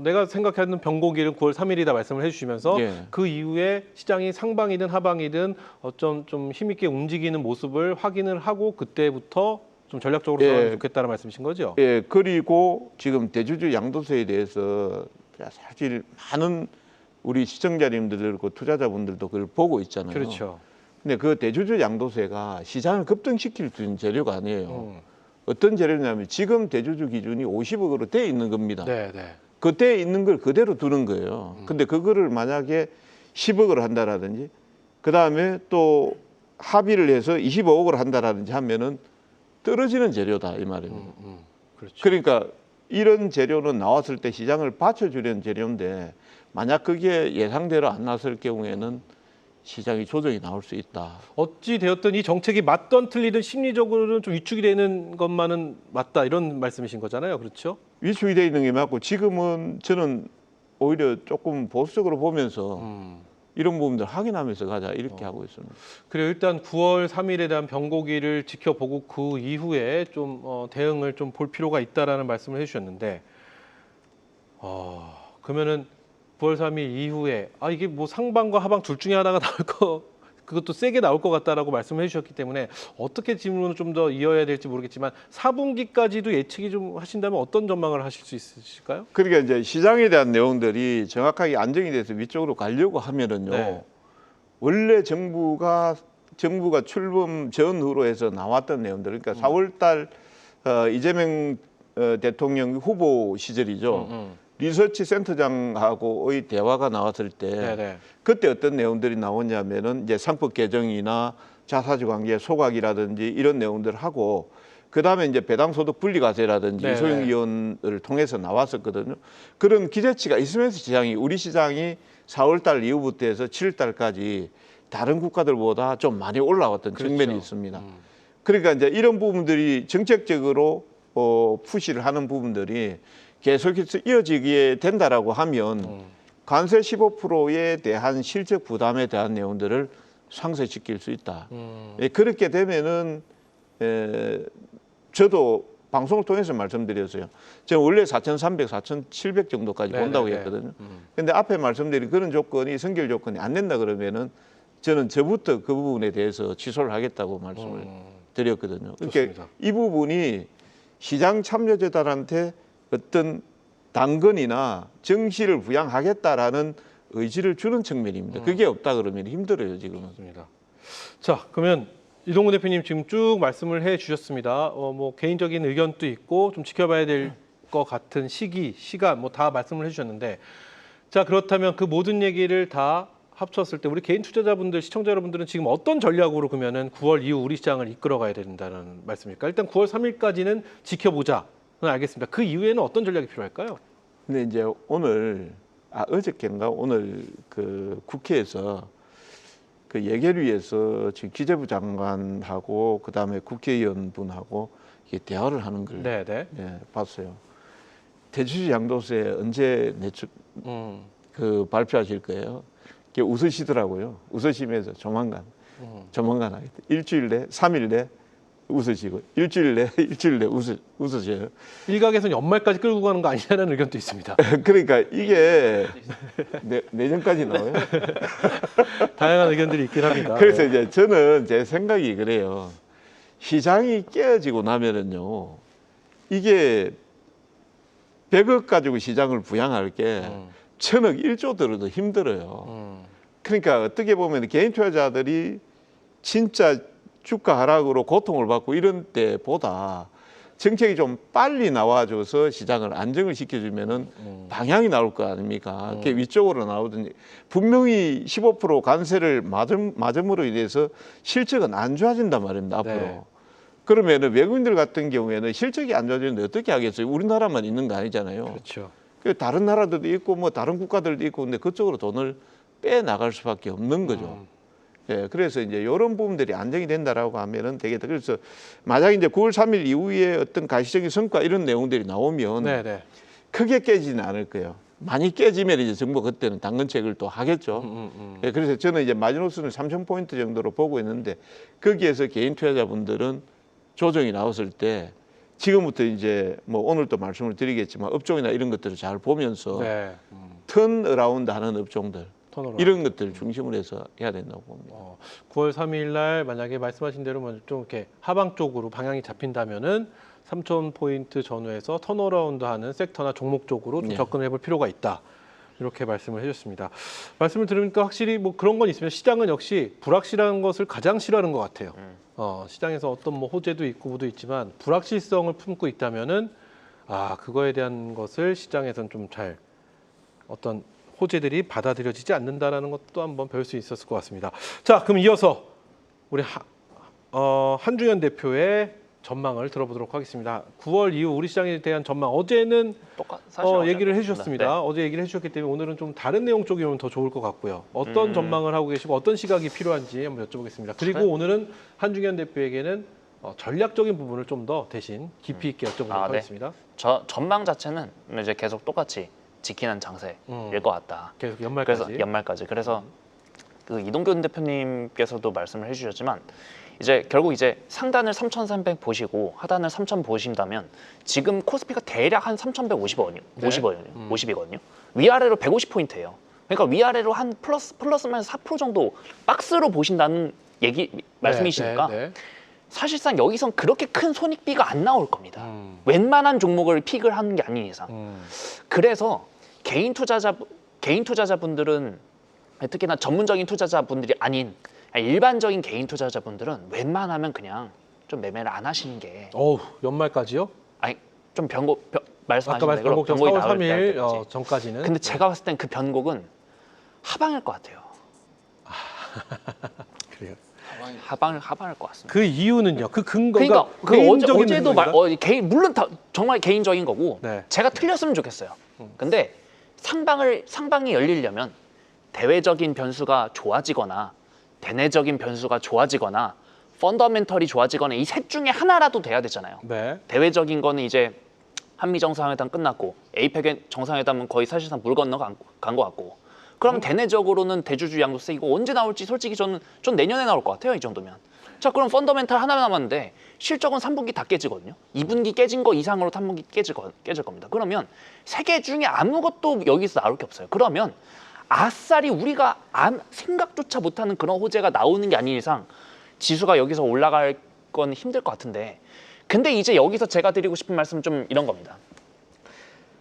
내가 생각하는 병곡일은 9월 3일이다 말씀을 해주시면서 예. 그 이후에 시장이 상방이든 하방이든 좀 힘있게 움직이는 모습을 확인을 하고 그때부터 좀 전략적으로 예. 들어가면 좋겠다는 말씀이신 거죠? 예, 그리고 지금 대주주 양도세에 대해서 사실 많은 우리 시청자님들과 투자자분들도 그걸 보고 있잖아요. 그렇죠. 근데 그 대주주 양도세가 시장을 급등시킬 수 있는 재료가 아니에요. 어떤 재료냐면 지금 대주주 기준이 50억으로 돼 있는 겁니다. 네, 네. 그때 있는 걸 그대로 두는 거예요. 근데 그거를 만약에 10억을 한다라든지 그다음에 또 합의를 해서 25억을 한다라든지 하면은 떨어지는 재료다 이 말이에요. 그렇죠. 그러니까 이런 재료는 나왔을 때 시장을 받쳐주려는 재료인데 만약 그게 예상대로 안 나왔을 경우에는 시장이 조정이 나올 수 있다. 어찌 되었든 이 정책이 맞던 틀리든 심리적으로는 좀 위축이 되는 것만은 맞다 이런 말씀이신 거잖아요. 그렇죠? 위축이 돼 있는 게 맞고 지금은 저는 오히려 조금 보수적으로 보면서 이런 부분들 확인하면서 가자 이렇게 하고 있습니다. 그래요. 일단 9월 3일에 대한 변고기를 지켜보고 그 이후에 좀 대응을 좀 볼 필요가 있다라는 말씀을 해주셨는데, 그러면은 9월 3일 이후에 이게 뭐 상반과 하방 둘 중에 하나가 나올 그것도 세게 나올 것 같다라고 말씀을 해주셨기 때문에 어떻게 질문을 좀 더 이어야 될지 모르겠지만 4분기까지도 예측이 좀 하신다면 어떤 전망을 하실 수 있으실까요? 그러니까 이제 시장에 대한 내용들이 정확하게 안정이 돼서 위쪽으로 가려고 하면은요. 네. 원래 정부가 출범 전후로 해서 나왔던 내용들, 그러니까 4월달 이재명 대통령 후보 시절이죠. 리서치 센터장하고의 대화가 나왔을 때 네네. 그때 어떤 내용들이 나오냐면은 이제 상법 개정이나 자사주 관계 소각이라든지 이런 내용들을 하고 그다음에 이제 배당소득 분리과세라든지 네네. 소형이원을 통해서 나왔었거든요. 그런 기대치가 있으면서 우리 시장이 4월달 이후부터 해서 7월달까지 다른 국가들보다 좀 많이 올라왔던 그렇죠. 측면이 있습니다. 그러니까 이제 이런 부분들이 정책적으로 푸시를 하는 부분들이 계속해서 이어지게 된다라고 하면 관세 15%에 대한 실적 부담에 대한 내용들을 상쇄시킬 수 있다. 예, 그렇게 되면은 저도 방송을 통해서 말씀드렸어요. 제가 원래 4,300, 4,700 정도까지 네네네. 본다고 했거든요. 근데 앞에 말씀드린 그런 조건이 선결 조건이 안 된다 그러면은 저는 저부터 그 부분에 대해서 취소를 하겠다고 말씀을 드렸거든요. 그러니까 좋습니다. 이 부분이 시장 참여자들한테 어떤 당근이나 정시를 부양하겠다라는 의지를 주는 측면입니다. 그게 없다 그러면 힘들어요 지금은. 맞습니다. 자, 그러면 이동구 대표님 지금 쭉 말씀을 해주셨습니다. 뭐 개인적인 의견도 있고 좀 지켜봐야 될 것 같은 시간 뭐 다 말씀을 해주셨는데, 자 그렇다면 그 모든 얘기를 다 합쳤을 때 우리 개인 투자자분들, 시청자 여러분들은 지금 어떤 전략으로 그러면은 9월 이후 우리 시장을 이끌어가야 된다는 말씀입니까? 일단 9월 3일까지는 지켜보자. 알겠습니다. 그 이후에는 어떤 전략이 필요할까요? 근데 이제 어저께인가 오늘 그 국회에서 그 예결위에서 지금 기재부 장관하고 그다음에 국회의원분하고 이게 대화를 하는 걸 네네. 예, 봤어요. 대주주 양도세 언제 그 발표하실 거예요? 이게 웃으시더라고요. 웃으시면서 조만간 하겠다. 일주일 내, 3일 내 웃으시고 일주일 내 웃으셔요. 일각에서는 연말까지 끌고 가는 거 아니냐는 의견도 있습니다. 그러니까 이게 내년까지 나와요. 다양한 의견들이 있긴 합니다. 그래서 이제 저는 제 생각이 그래요. 시장이 깨어지고 나면은요, 이게 100억 가지고 시장을 부양할 게 1,000억, 1조 들어도 힘들어요. 그러니까 어떻게 보면 개인 투자자들이 진짜 주가 하락으로 고통을 받고 이런 때보다 정책이 좀 빨리 나와줘서 시장을 안정을 시켜주면은 방향이 나올 거 아닙니까? 그게 위쪽으로 나오든지 분명히 15% 관세를 맞음으로 인해서 실적은 안 좋아진단 말입니다. 앞으로. 네. 그러면은 외국인들 같은 경우에는 실적이 안 좋아지는데 어떻게 하겠어요? 우리나라만 있는 거 아니잖아요. 그렇죠. 다른 나라들도 있고 뭐 다른 국가들도 있고 근데 그쪽으로 돈을 빼 나갈 수밖에 없는 거죠. 예, 그래서 이제 이런 부분들이 안정이 된다라고 하면은 되겠다. 그래서 만약 이제 9월 3일 이후에 어떤 가시적인 성과 이런 내용들이 나오면 네네. 크게 깨지는 않을 거예요. 많이 깨지면 이제 정부가 그때는 당근책을 또 하겠죠. 예, 그래서 저는 이제 마지노선을 3,000포인트 정도로 보고 있는데 거기에서 개인 투자자분들은 조정이 나왔을 때 지금부터 이제 뭐 오늘 또 말씀을 드리겠지만 업종이나 이런 것들을 잘 보면서 네. 턴어라운드 하는 업종들 턴어라운드. 이런 것들 중심으로 해서 해야 된다고 봅니다. 9월 3일 날 만약에 말씀하신 대로 뭐좀 이렇게 하방 쪽으로 방향이 잡힌다면은 3,000포인트 전후에서 턴어라운드 하는 섹터나 종목 쪽으로 좀 네. 접근해 볼 필요가 있다. 이렇게 말씀을 해주셨습니다. 말씀을 들으니까 확실히 뭐 그런 건 있으면 시장은 역시 불확실한 것을 가장 싫어하는 것 같아요. 시장에서 어떤 뭐 호재도 있고 뭐도 있지만 불확실성을 품고 있다면은 그거에 대한 것을 시장에서는 좀 잘 어떤 호재들이 받아들여지지 않는다라는 것도 한번 배울 수 있었을 것 같습니다. 자, 그럼 이어서 우리 한중현 대표의 전망을 들어보도록 하겠습니다. 9월 이후 우리 시장에 대한 전망 어제는 사실 얘기를 어제 해주셨습니다. 네. 어제 얘기를 해주셨기 때문에 오늘은 좀 다른 내용 쪽이 오면 더 좋을 것 같고요. 어떤 전망을 하고 계시고 어떤 시각이 필요한지 한번 여쭤보겠습니다. 그리고 네. 오늘은 한중현 대표에게는 전략적인 부분을 좀 더 대신 깊이 있게 여쭤보도록 네. 하겠습니다. 전망 자체는 이제 계속 똑같이 지키는 장세일 것 같다. 계속 연말까지. 그래서 연말까지. 그래서 그 이동균 대표님께서도 말씀을 해주셨지만 이제 결국 이제 상단을 3,300 보시고 하단을 3,000 보신다면 지금 코스피가 대략 한 3,150원이요. 네. 50이거든요. 위아래로 150포인트예요. 그러니까 위아래로 한 플러스 마이너스 4% 정도 박스로 보신다는 말씀이시니까 네. 사실상 여기선 그렇게 큰 손익비가 안 나올 겁니다. 웬만한 종목을 픽을 하는 게 아닌 이상. 그래서 개인 투자자분들은 특히나 전문적인 투자자분들이 아닌 일반적인 개인 투자자분들은 웬만하면 그냥 좀 매매를 안 하시는 게 연말까지요? 좀 아까 말씀하신 말씀 대로 변곡 변곡이 4월 나올 3일 때까지. 전까지는. 근데 제가 봤을 땐 그 변곡은 하방일 것 같아요. 그래요. 하방일 것 같습니다. 그 이유는요? 그 근거가 그러니까 그 개인적인 어제도 근거인가? 물론 정말 개인적인 거고 네. 제가 틀렸으면 좋겠어요. 근데 상방이 열리려면 대외적인 변수가 좋아지거나 대내적인 변수가 좋아지거나 펀더멘털이 좋아지거나 이 셋 중에 하나라도 돼야 되잖아요. 네. 대외적인 거는 이제 한미 정상회담 끝났고 에이펙 정상회담은 거의 사실상 물 건너 간 것 같고 그럼 대내적으로는 대주주 양도세이고 언제 나올지 솔직히 전 내년에 나올 것 같아요. 이 정도면. 자, 그럼 펀더멘탈 하나 남았는데 실적은 3분기 다 깨지거든요. 2분기 깨진 거 이상으로 3분기 깨질 겁니다. 그러면 세 개 중에 아무것도 여기서 나올 게 없어요. 그러면 아싸리 우리가 생각조차 못하는 그런 호재가 나오는 게 아닌 이상 지수가 여기서 올라갈 건 힘들 것 같은데 근데 이제 여기서 제가 드리고 싶은 말씀은 좀 이런 겁니다.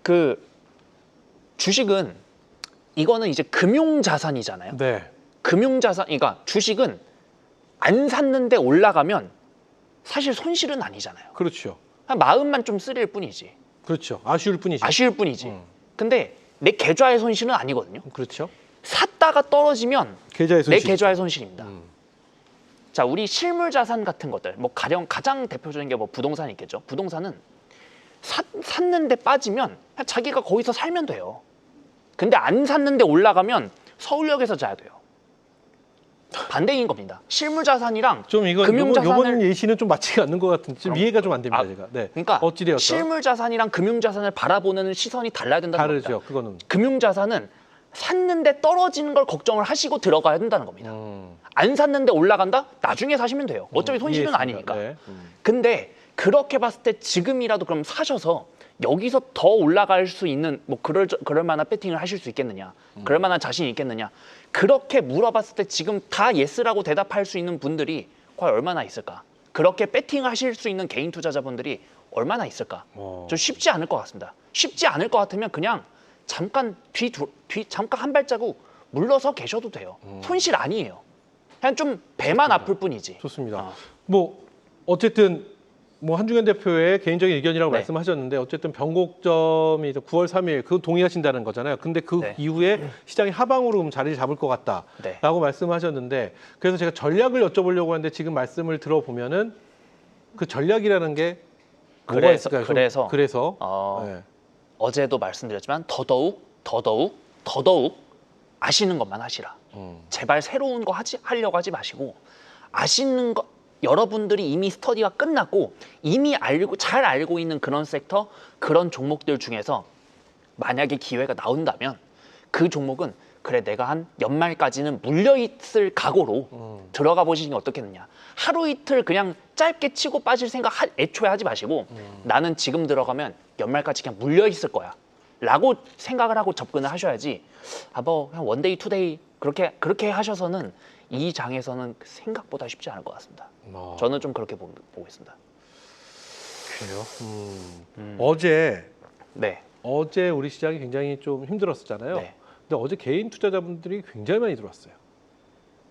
그 주식은 이거는 이제 금융자산이잖아요. 네. 금융자산, 그러니까 주식은 안 샀는데 올라가면 사실 손실은 아니잖아요. 그렇죠. 그냥 마음만 좀 쓰릴 뿐이지. 그렇죠. 아쉬울 뿐이죠. 아쉬울 뿐이지. 근데 내 계좌의 손실은 아니거든요. 그렇죠. 샀다가 떨어지면 계좌의 내 손실. 계좌의 손실입니다. 자, 우리 실물 자산 같은 것들, 뭐 가장 대표적인 게 뭐 부동산이 있겠죠. 부동산은 샀는데 빠지면 그냥 자기가 거기서 살면 돼요. 근데 안 샀는데 올라가면 서울역에서 자야 돼요. 반대인 겁니다. 실물 자산이랑 좀 금융자산을 이번 예시는 좀 맞지가 않는 것 같은. 지금 이해가 좀 안 됩니다, 제가. 네. 그러니까 어찌되었던 실물 자산이랑 금융 자산을 바라보는 시선이 달라야 된다는 겁니다. 다르죠. 그거는. 금융 자산은 샀는데 떨어지는 걸 걱정을 하시고 들어가야 된다는 겁니다. 안 샀는데 올라간다? 나중에 사시면 돼요. 어차피 손실은 이해했습니다. 아니니까. 네. 근데 그렇게 봤을 때 지금이라도 그럼 사셔서 여기서 더 올라갈 수 있는 뭐 그럴 만한 배팅을 하실 수 있겠느냐? 그럴 만한 자신이 있겠느냐? 그렇게 물어봤을 때 지금 다 예스라고 대답할 수 있는 분들이 과연 얼마나 있을까? 그렇게 배팅을 하실 수 있는 개인 투자자분들이 얼마나 있을까? 좀 쉽지 않을 것 같습니다. 쉽지 않을 것 같으면 그냥 잠깐 잠깐 한 발자국 물러서 계셔도 돼요. 손실 아니에요. 그냥 좀 배만 아플 뿐이지. 좋습니다. 뭐 어쨌든 뭐 한중현 대표의 개인적인 의견이라고 네. 말씀하셨는데 어쨌든 변곡점이 9월 3일 그거 동의하신다는 거잖아요. 근데 그 네. 이후에 시장이 하방으로 그럼 자리를 잡을 것 같다라고 네. 말씀하셨는데 그래서 제가 전략을 여쭤보려고 하는데 지금 말씀을 들어보면은 그 전략이라는 게 뭐가 있을까요? 그래서 네. 어제도 말씀드렸지만 더더욱 아시는 것만 하시라. 제발 새로운 거 하려고 하지 마시고 아시는 거 여러분들이 이미 스터디가 끝났고 이미 잘 알고 있는 그런 섹터, 그런 종목들 중에서 만약에 기회가 나온다면 그 종목은 그래 내가 한 연말까지는 물려있을 각오로 들어가 보시는 게 어떻겠느냐. 하루 이틀 그냥 짧게 치고 빠질 생각 애초에 하지 마시고 나는 지금 들어가면 연말까지 그냥 물려있을 거야. 라고 생각을 하고 접근을 하셔야지 뭐 그냥 원데이 투데이 그렇게 하셔서는 이 장에서는 생각보다 쉽지 않을 것 같습니다. 저는 좀 그렇게 보고 있습니다. 그래요. 어제 우리 시장이 굉장히 좀 힘들었었잖아요. 네. 근데 어제 개인 투자자분들이 굉장히 많이 들어왔어요.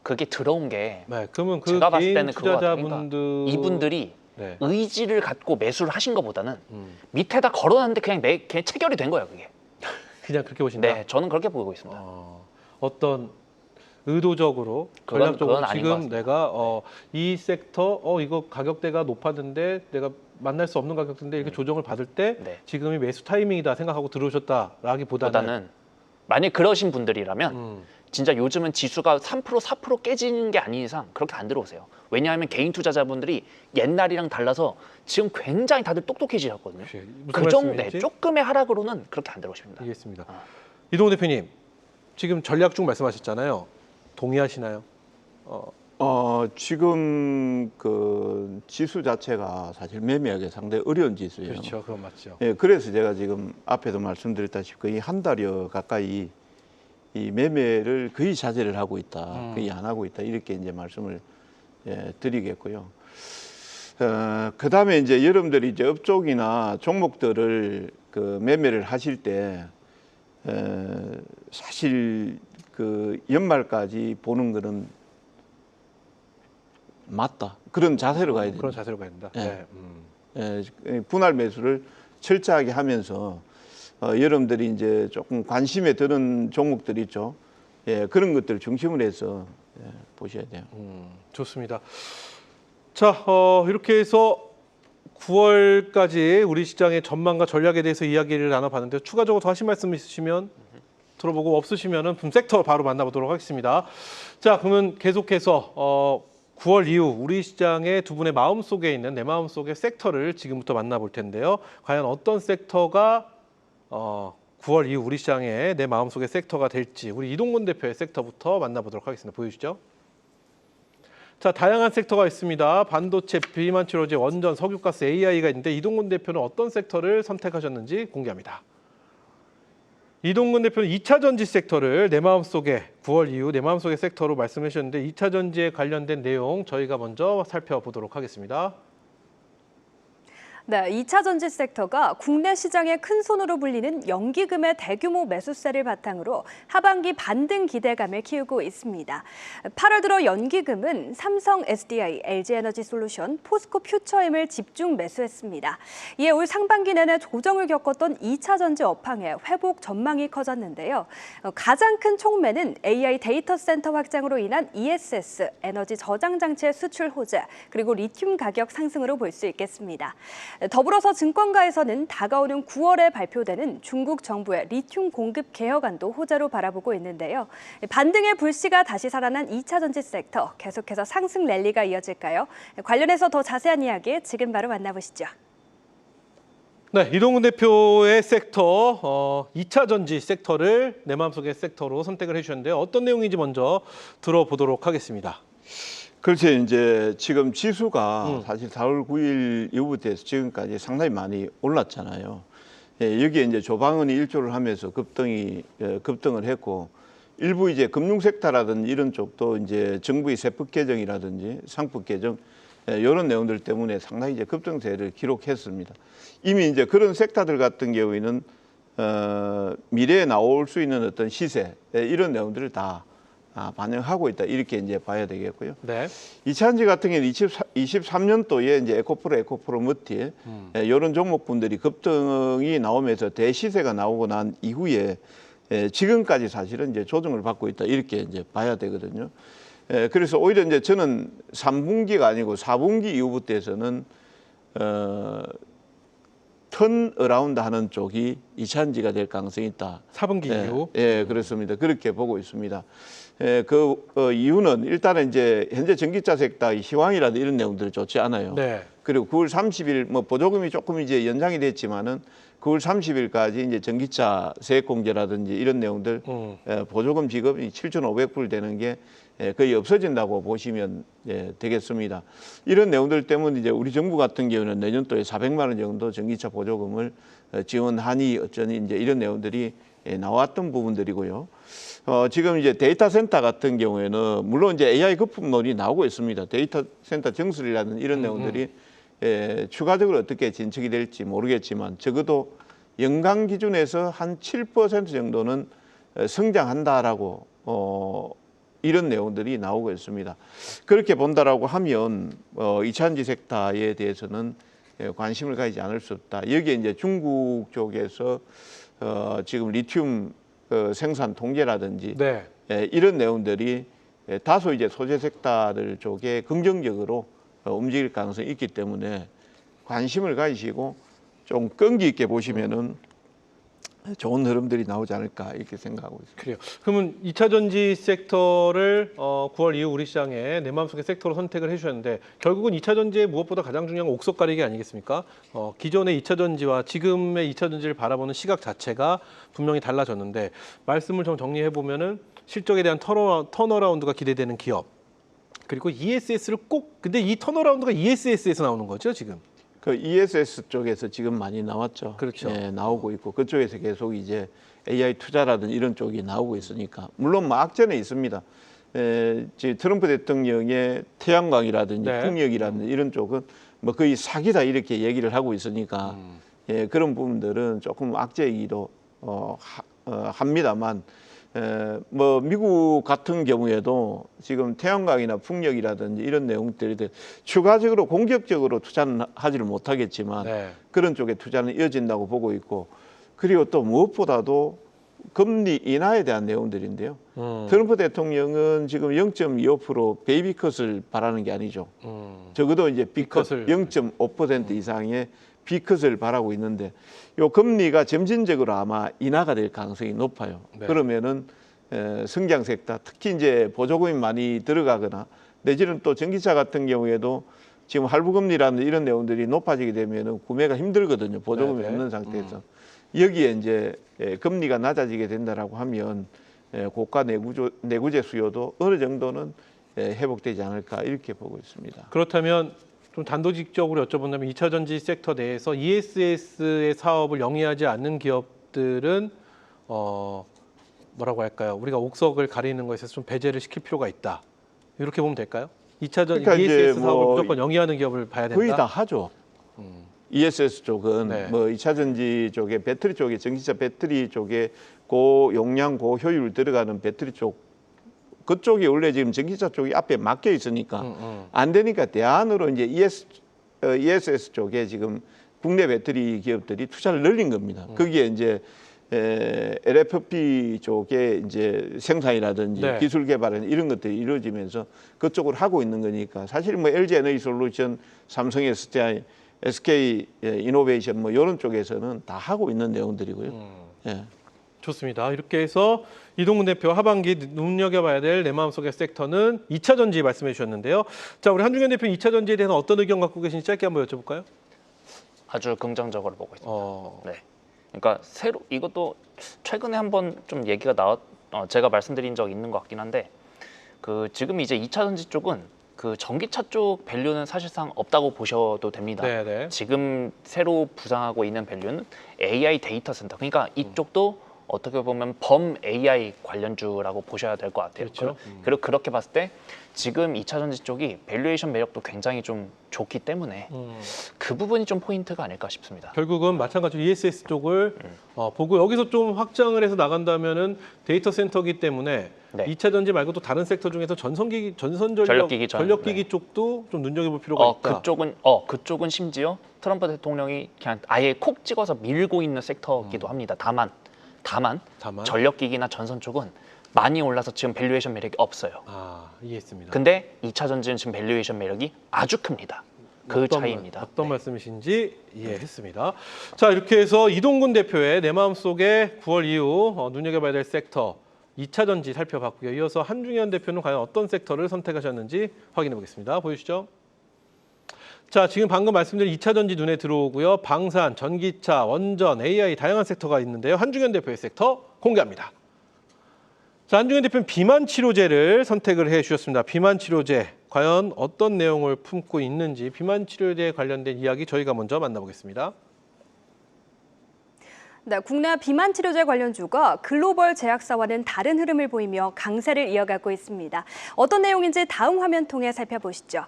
그게 들어온 게 네, 그러면 그 제가 봤을 개인 때는 그거 같아요. 투자자분들 이분들이 네. 의지를 갖고 매수를 하신 것보다는 밑에다 걸어놨는데 그냥 체결이 된 거예요, 그게. 그냥 그렇게 보신다. 네, 저는 그렇게 보고 있습니다. 어떤 의도적으로 그건 전략적으로 아닌 것 지금 같습니다. 내가 이 섹터 이거 가격대가 높았는데 내가 만날 수 없는 가격대인데 이렇게 조정을 받을 때 네. 지금이 매수 타이밍이다 생각하고 들어오셨다라기보다는 보다는 만약 그러신 분들이라면 진짜 요즘은 지수가 3% 4% 깨지는 게 아닌 이상 그렇게 안 들어오세요. 왜냐하면 개인 투자자분들이 옛날이랑 달라서 지금 굉장히 다들 똑똑해지셨거든요. 무슨 그 정도 말씀인지 조금의 하락으로는 그렇게 안 들어오십니다. 알겠습니다. 이동훈 대표님 지금 전략 중 말씀하셨잖아요. 동의하시나요? 지금 그 지수 자체가 사실 매매하기 상당히 어려운 지수예요. 그렇죠, 그건 맞죠. 예, 그래서 제가 지금 앞에도 말씀드렸다시피 거의 한 달여 가까이 이 매매를 거의 자제를 하고 있다, 거의 안 하고 있다 이렇게 이제 말씀을 드리겠고요. 그 다음에 이제 여러분들이 이제 업종이나 종목들을 그 매매를 하실 때 사실 그 연말까지 보는 거는 맞다. 그런 자세로 가야 됩니다. 그런 자세로 가야 된다. 예. 네. 분할 매수를 철저하게 하면서 여러분들이 이제 조금 관심에 드는 종목들 있죠. 예, 그런 것들 중심으로 해서 보셔야 돼요. 좋습니다. 자, 이렇게 해서 9월까지 우리 시장의 전망과 전략에 대해서 이야기를 나눠봤는데 추가적으로 더 하실 말씀 있으시면 들어보고 없으시면은 섹터 바로 만나보도록 하겠습니다. 자, 그러면 계속해서 9월 이후 우리 시장의 두 분의 마음 속에 있는 내 마음 속의 섹터를 지금부터 만나볼 텐데요. 과연 어떤 섹터가 9월 이후 우리 시장의 내 마음 속의 섹터가 될지 우리 이동근 대표의 섹터부터 만나보도록 하겠습니다. 보여주시죠. 자, 다양한 섹터가 있습니다. 반도체, 비만 치료제, 원전, 석유가스, AI가 있는데 이동근 대표는 어떤 섹터를 선택하셨는지 공개합니다. 이동근 대표는 2차 전지 섹터를 내 마음속에 9월 이후 내 마음속의 섹터로 말씀해 주셨는데 2차 전지에 관련된 내용 저희가 먼저 살펴보도록 하겠습니다. 네, 2차 전지 섹터가 국내 시장의 큰 손으로 불리는 연기금의 대규모 매수세를 바탕으로 하반기 반등 기대감을 키우고 있습니다. 8월 들어 연기금은 삼성 SDI, LG에너지솔루션, 포스코 퓨처엠을 집중 매수했습니다. 이에 올 상반기 내내 조정을 겪었던 2차 전지 업황에 회복 전망이 커졌는데요. 가장 큰 촉매는 AI 데이터 센터 확장으로 인한 ESS, 에너지 저장 장치의 수출 호재, 그리고 리튬 가격 상승으로 볼 수 있겠습니다. 더불어서 증권가에서는 다가오는 9월에 발표되는 중국 정부의 리튬 공급 개혁안도 호재로 바라보고 있는데요. 반등의 불씨가 다시 살아난 2차 전지 섹터, 계속해서 상승 랠리가 이어질까요? 관련해서 더 자세한 이야기 지금 바로 만나보시죠. 네, 이동근 대표의 섹터 2차 전지 섹터를 내 마음속의 섹터로 선택을 해주셨는데요. 어떤 내용인지 먼저 들어보도록 하겠습니다. 그렇죠. 이제 지금 지수가 사실 4월 9일 이후부터 해서 지금까지 상당히 많이 올랐잖아요. 예, 여기에 이제 조방은이 일조를 하면서 급등을 했고 일부 이제 금융 섹터라든지 이런 쪽도 이제 정부의 세법 개정이라든지 상법 개정 이런 내용들 때문에 상당히 이제 급등세를 기록했습니다. 이미 이제 그런 섹터들 같은 경우에는 미래에 나올 수 있는 어떤 시세 이런 내용들을 다 반영하고 있다 이렇게 이제 봐야 되겠고요. 네. 이차전지 같은 경우는 23년도에 이제 에코프로 머티 이런 종목분들이 급등이 나오면서 대시세가 나오고 난 이후에 지금까지 사실은 이제 조정을 받고 있다 이렇게 이제 봐야 되거든요. 그래서 오히려 이제 저는 3분기가 아니고 4분기 이후부터 해서는 턴 어라운드 하는 쪽이 이차전지가 될 가능성이 있다. 4분기 이후. 예, 그렇습니다. 그렇게 보고 있습니다. 이유는 일단은 이제 현재 전기차 섹터 시황이라든 이런 내용들이 좋지 않아요. 네. 그리고 9월 30일 뭐 보조금이 조금 이제 연장이 됐지만은 9월 30일까지 이제 전기차 세액 공제라든지 이런 내용들 보조금 지급이 7,500불 되는 게 거의 없어진다고 보시면 되겠습니다. 이런 내용들 때문에 이제 우리 정부 같은 경우는 내년도에 400만 원 정도 전기차 보조금을 지원하니 어쩌니 이제 이런 내용들이 나왔던 부분들이고요. 지금 이제 데이터 센터 같은 경우에는 물론 이제 AI 거품론이 나오고 있습니다. 데이터 센터 증설이라는 이런 내용들이 추가적으로 어떻게 진척이 될지 모르겠지만 적어도 연간 기준에서 한 7% 정도는 성장한다라고 이런 내용들이 나오고 있습니다. 그렇게 본다라고 하면 2차전지 섹터에 대해서는 관심을 가지지 않을 수 없다. 여기에 이제 중국 쪽에서 지금 리튬 생산 통제라든지 네. 이런 내용들이 다소 이제 소재 섹터들 쪽에 긍정적으로 움직일 가능성이 있기 때문에 관심을 가지시고 좀 끈기 있게 보시면은 좋은 흐름들이 나오지 않을까 이렇게 생각하고 있습니다. 그래요. 그러면 2차 전지 섹터를 9월 이후 우리 시장에 내 마음속의 섹터로 선택을 해주셨는데 결국은 2차 전지의 무엇보다 가장 중요한 건 옥석 가리기 아니겠습니까? 기존의 2차 전지와 지금의 2차 전지를 바라보는 시각 자체가 분명히 달라졌는데 말씀을 좀 정리해 보면은 실적에 대한 턴어라운드가 기대되는 기업 그리고 ESS를 꼭 근데 이 턴어라운드가 ESS에서 나오는 거죠 지금? 그 ESS 쪽에서 지금 많이 나왔죠. 그렇죠. 나오고 있고 그쪽에서 계속 이제 AI 투자라든지 이런 쪽이 나오고 있으니까 물론 뭐 악재는 있습니다. 지금 트럼프 대통령의 태양광이라든지 네. 풍력이라든지 이런 쪽은 뭐 거의 사기다 이렇게 얘기를 하고 있으니까 그런 부분들은 조금 악재이기도 합니다만 뭐 미국 같은 경우에도 지금 태양광이나 풍력이라든지 이런 내용들이 추가적으로 공격적으로 투자는 하지를 못하겠지만 네. 그런 쪽에 투자는 이어진다고 보고 있고 그리고 또 무엇보다도 금리 인하에 대한 내용들인데요. 트럼프 대통령은 지금 0.25% 베이비컷을 바라는 게 아니죠. 적어도 이제 B컷 0.5% 이상의 B컷을 바라고 있는데 요 금리가 점진적으로 아마 인하가 될 가능성이 높아요. 네. 그러면은 성장 섹터 특히 이제 보조금이 많이 들어가거나 내지는 또 전기차 같은 경우에도 지금 할부금리라는 이런 내용들이 높아지게 되면은 구매가 힘들거든요. 보조금이 네네. 없는 상태에서 여기에 이제 금리가 낮아지게 된다라고 하면 고가 내구재 수요도 어느 정도는 회복되지 않을까 이렇게 보고 있습니다. 그렇다면 좀 단도직적으로 여쭤본다면 2차 전지 섹터 내에서 ESS의 사업을 영위하지 않는 기업들은 뭐라고 할까요? 우리가 옥석을 가리는 것에 좀 배제를 시킬 필요가 있다. 이렇게 보면 될까요? 2차 전지 그러니까 ESS 이제 사업을 뭐 무조건 영위하는 기업을 봐야 된다. 거의 다 하죠. ESS 쪽은 네. 뭐 2차 전지 쪽에 배터리 쪽에 전기차 배터리 쪽에 고용량 고효율 들어가는 배터리 쪽 그쪽이 원래 지금 전기차 쪽이 앞에 막혀 있으니까 안 되니까 대안으로 이제 ESS 쪽에 지금 국내 배터리 기업들이 투자를 늘린 겁니다. 거기에 이제 LFP 쪽에 이제 생산이라든지 네. 기술 개발은 이런 것들이 이루어지면서 그쪽을 하고 있는 거니까 사실 뭐 LG 에너지 솔루션, 삼성 SDI, SK 이노베이션 뭐 이런 쪽에서는 다 하고 있는 내용들이고요. 예. 좋습니다. 이렇게 해서 이동근 대표 하반기 눈여겨봐야 될 내 마음속의 섹터는 2차 전지 말씀해 주셨는데요. 자, 우리 한중현 대표는 2차 전지에 대해서 어떤 의견 갖고 계신지 짧게 한번 여쭤볼까요? 아주 긍정적으로 보고 있습니다. 네. 그러니까 이것도 최근에 한번 좀 얘기가 제가 말씀드린 적 있는 것 같긴 한데 그 지금 이제 2차 전지 쪽은 그 전기차 쪽 밸류는 사실상 없다고 보셔도 됩니다. 네네. 지금 새로 부상하고 있는 밸류는 AI 데이터 센터. 그러니까 이쪽도 어떻게 보면 범 AI 관련주라고 보셔야 될 것 같아요. 그렇죠. 그리고 그렇게 봤을 때 지금 2차 전지 쪽이 밸류에이션 매력도 굉장히 좀 좋기 때문에 그 부분이 좀 포인트가 아닐까 싶습니다. 결국은 마찬가지로 ESS 쪽을 보고 여기서 좀 확장을 해서 나간다면은 데이터 센터기 때문에 네. 2차 전지 말고 또 다른 섹터 중에서 전선 전력기기 쪽도 좀 눈여겨볼 필요가 있다. 그쪽은 심지어 트럼프 대통령이 그냥 아예 콕 찍어서 밀고 있는 섹터이기도 합니다. 다만 전력기기나 전선 쪽은 많이 올라서 지금 밸류에이션 매력이 없어요. 이해했습니다. 근데 2차 전지는 지금 밸류에이션 매력이 아주 큽니다. 그 차이입니다. 어떤 말씀이신지 이해했습니다. 자, 이렇게 해서 이동근 대표의 내 마음속에 9월 이후 눈여겨봐야 될 섹터 2차 전지 살펴봤고요. 이어서 한중현 대표는 과연 어떤 섹터를 선택하셨는지 확인해 보겠습니다. 보여주시죠. 자, 지금 방금 말씀드린 2차 전지 눈에 들어오고요. 방산, 전기차, 원전, AI 다양한 섹터가 있는데요. 한중현 대표의 섹터 공개합니다. 자, 한중현 대표는 비만 치료제를 선택을 해주셨습니다. 비만 치료제 과연 어떤 내용을 품고 있는지 비만 치료제에 관련된 이야기 저희가 먼저 만나보겠습니다. 네, 국내 비만 치료제 관련주가 글로벌 제약사와는 다른 흐름을 보이며 강세를 이어가고 있습니다. 어떤 내용인지 다음 화면 통해 살펴보시죠.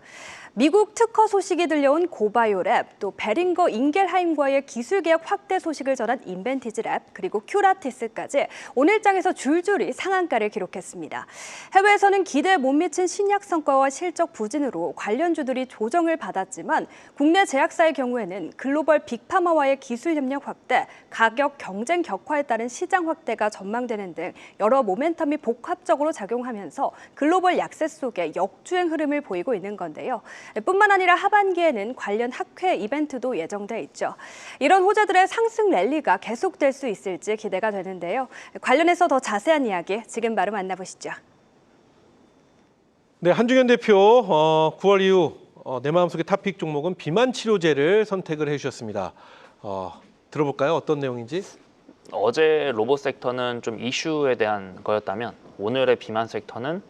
미국 특허 소식이 들려온 고바이오랩, 또 베링거 인겔하임과의 기술 계약 확대 소식을 전한 인벤티지랩, 그리고 큐라티스까지 오늘장에서 줄줄이 상한가를 기록했습니다. 해외에서는 기대에 못 미친 신약 성과와 실적 부진으로 관련주들이 조정을 받았지만 국내 제약사의 경우에는 글로벌 빅파마와의 기술 협력 확대, 가격 경쟁 격화에 따른 시장 확대가 전망되는 등 여러 모멘텀이 복합적으로 작용하면서 글로벌 약세 속에 역주행 흐름을 보이고 있는 건데요. 뿐만 아니라 하반기에는 관련 학회 이벤트도 예정돼 있죠. 이런 호재들의 상승 랠리가 계속될 수 있을지 기대가 되는데요. 관련해서 더 자세한 이야기 지금 바로 만나보시죠. 네, 한중현 대표 9월 이후 내 마음속의 탑픽 종목은 비만 치료제를 선택을 해주셨습니다. 들어볼까요? 어떤 내용인지? 어제 로봇 섹터는 좀 이슈에 대한 거였다면 오늘의 비만 섹터는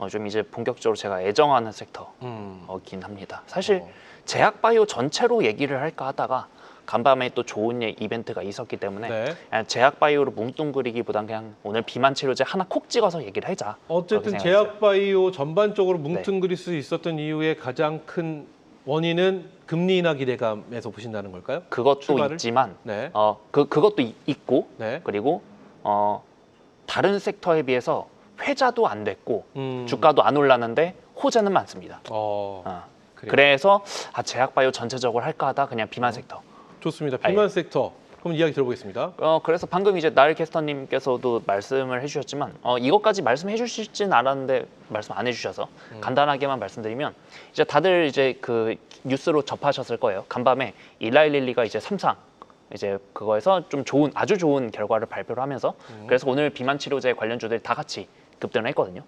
좀 이제 본격적으로 제가 애정하는 섹터긴 합니다. 사실 제약바이오 전체로 얘기를 할까 하다가 간밤에 또 좋은 이벤트가 있었기 때문에 네. 그냥 제약바이오로 뭉뚱그리기보단 그냥 오늘 비만 치료제 하나 콕 찍어서 얘기를 하자. 어쨌든 그렇게 생각했어요. 제약바이오 전반적으로 뭉뚱그릴 수 있었던 이유의 가장 큰 원인은 금리 인하 기대감에서 보신다는 걸까요? 그것도 출발을? 있지만 네. 그것도 있고 네. 그리고 다른 섹터에 비해서 회자도 안 됐고 음. 주가도 안 올랐는데 호재는 많습니다. 그래요. 그래서 제약바이오 전체적으로 할까 하다 그냥 비만 섹터. 좋습니다. 비만 섹터. 그럼 이야기 들어보겠습니다. 그래서 방금 이제 나일 캐스터님께서도 말씀을 해주셨지만 이것까지 말씀해 주실진 않았는데 말씀 안 해주셔서 간단하게만 말씀드리면 이제 다들 이제 그 뉴스로 접하셨을 거예요. 간밤에 일라이릴리가 이제 3상 이제 그거에서 좀 아주 좋은 결과를 발표를 하면서 그래서 오늘 비만 치료제 관련주들이 다 같이 급등을 했거든요.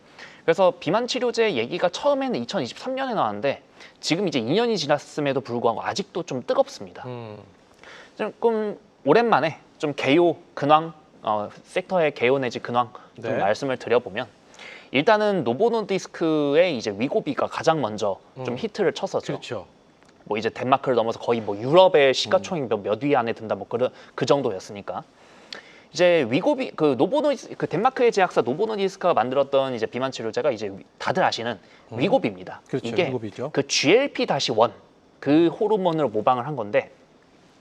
그래서 비만 치료제 얘기가 처음에는 2023년에 나왔는데 지금 이제 2년이 지났음에도 불구하고 아직도 좀 뜨겁습니다. 조금 오랜만에 좀 개요 근황 섹터의 개요 내지 근황 좀 네. 말씀을 드려보면 일단은 노보노디스크의 이제 위고비가 가장 먼저 좀 히트를 쳤었죠. 그렇죠. 뭐 이제 덴마크를 넘어서 거의 뭐 유럽의 시가총액 몇 위 안에 든다 뭐 그 정도였으니까 이제 위고비 그 덴마크의 제약사 노보노디스크가 만들었던 이제 비만 치료제가 이제 다들 아시는 위고비입니다. 그렇죠. 이게 위고비죠. 그 GLP-1 그 호르몬으로 모방을 한 건데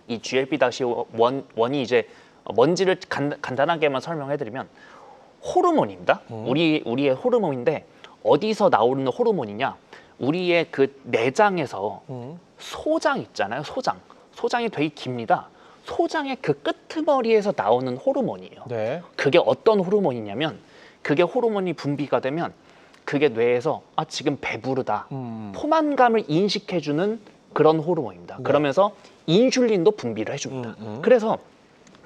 이 GLP-1이 이제 뭔지를 간단하게만 설명해드리면 호르몬입니다. 우리의 호르몬인데 어디서 나오는 호르몬이냐? 우리의 그 내장에서 소장 있잖아요. 소장이 되게 깁니다. 소장의 그 끄트머리에서 나오는 호르몬이에요. 네. 그게 어떤 호르몬이냐면 그게 호르몬이 분비가 되면 그게 뇌에서 지금 배부르다. 포만감을 인식해주는 그런 호르몬입니다. 네. 그러면서 인슐린도 분비를 해줍니다. 그래서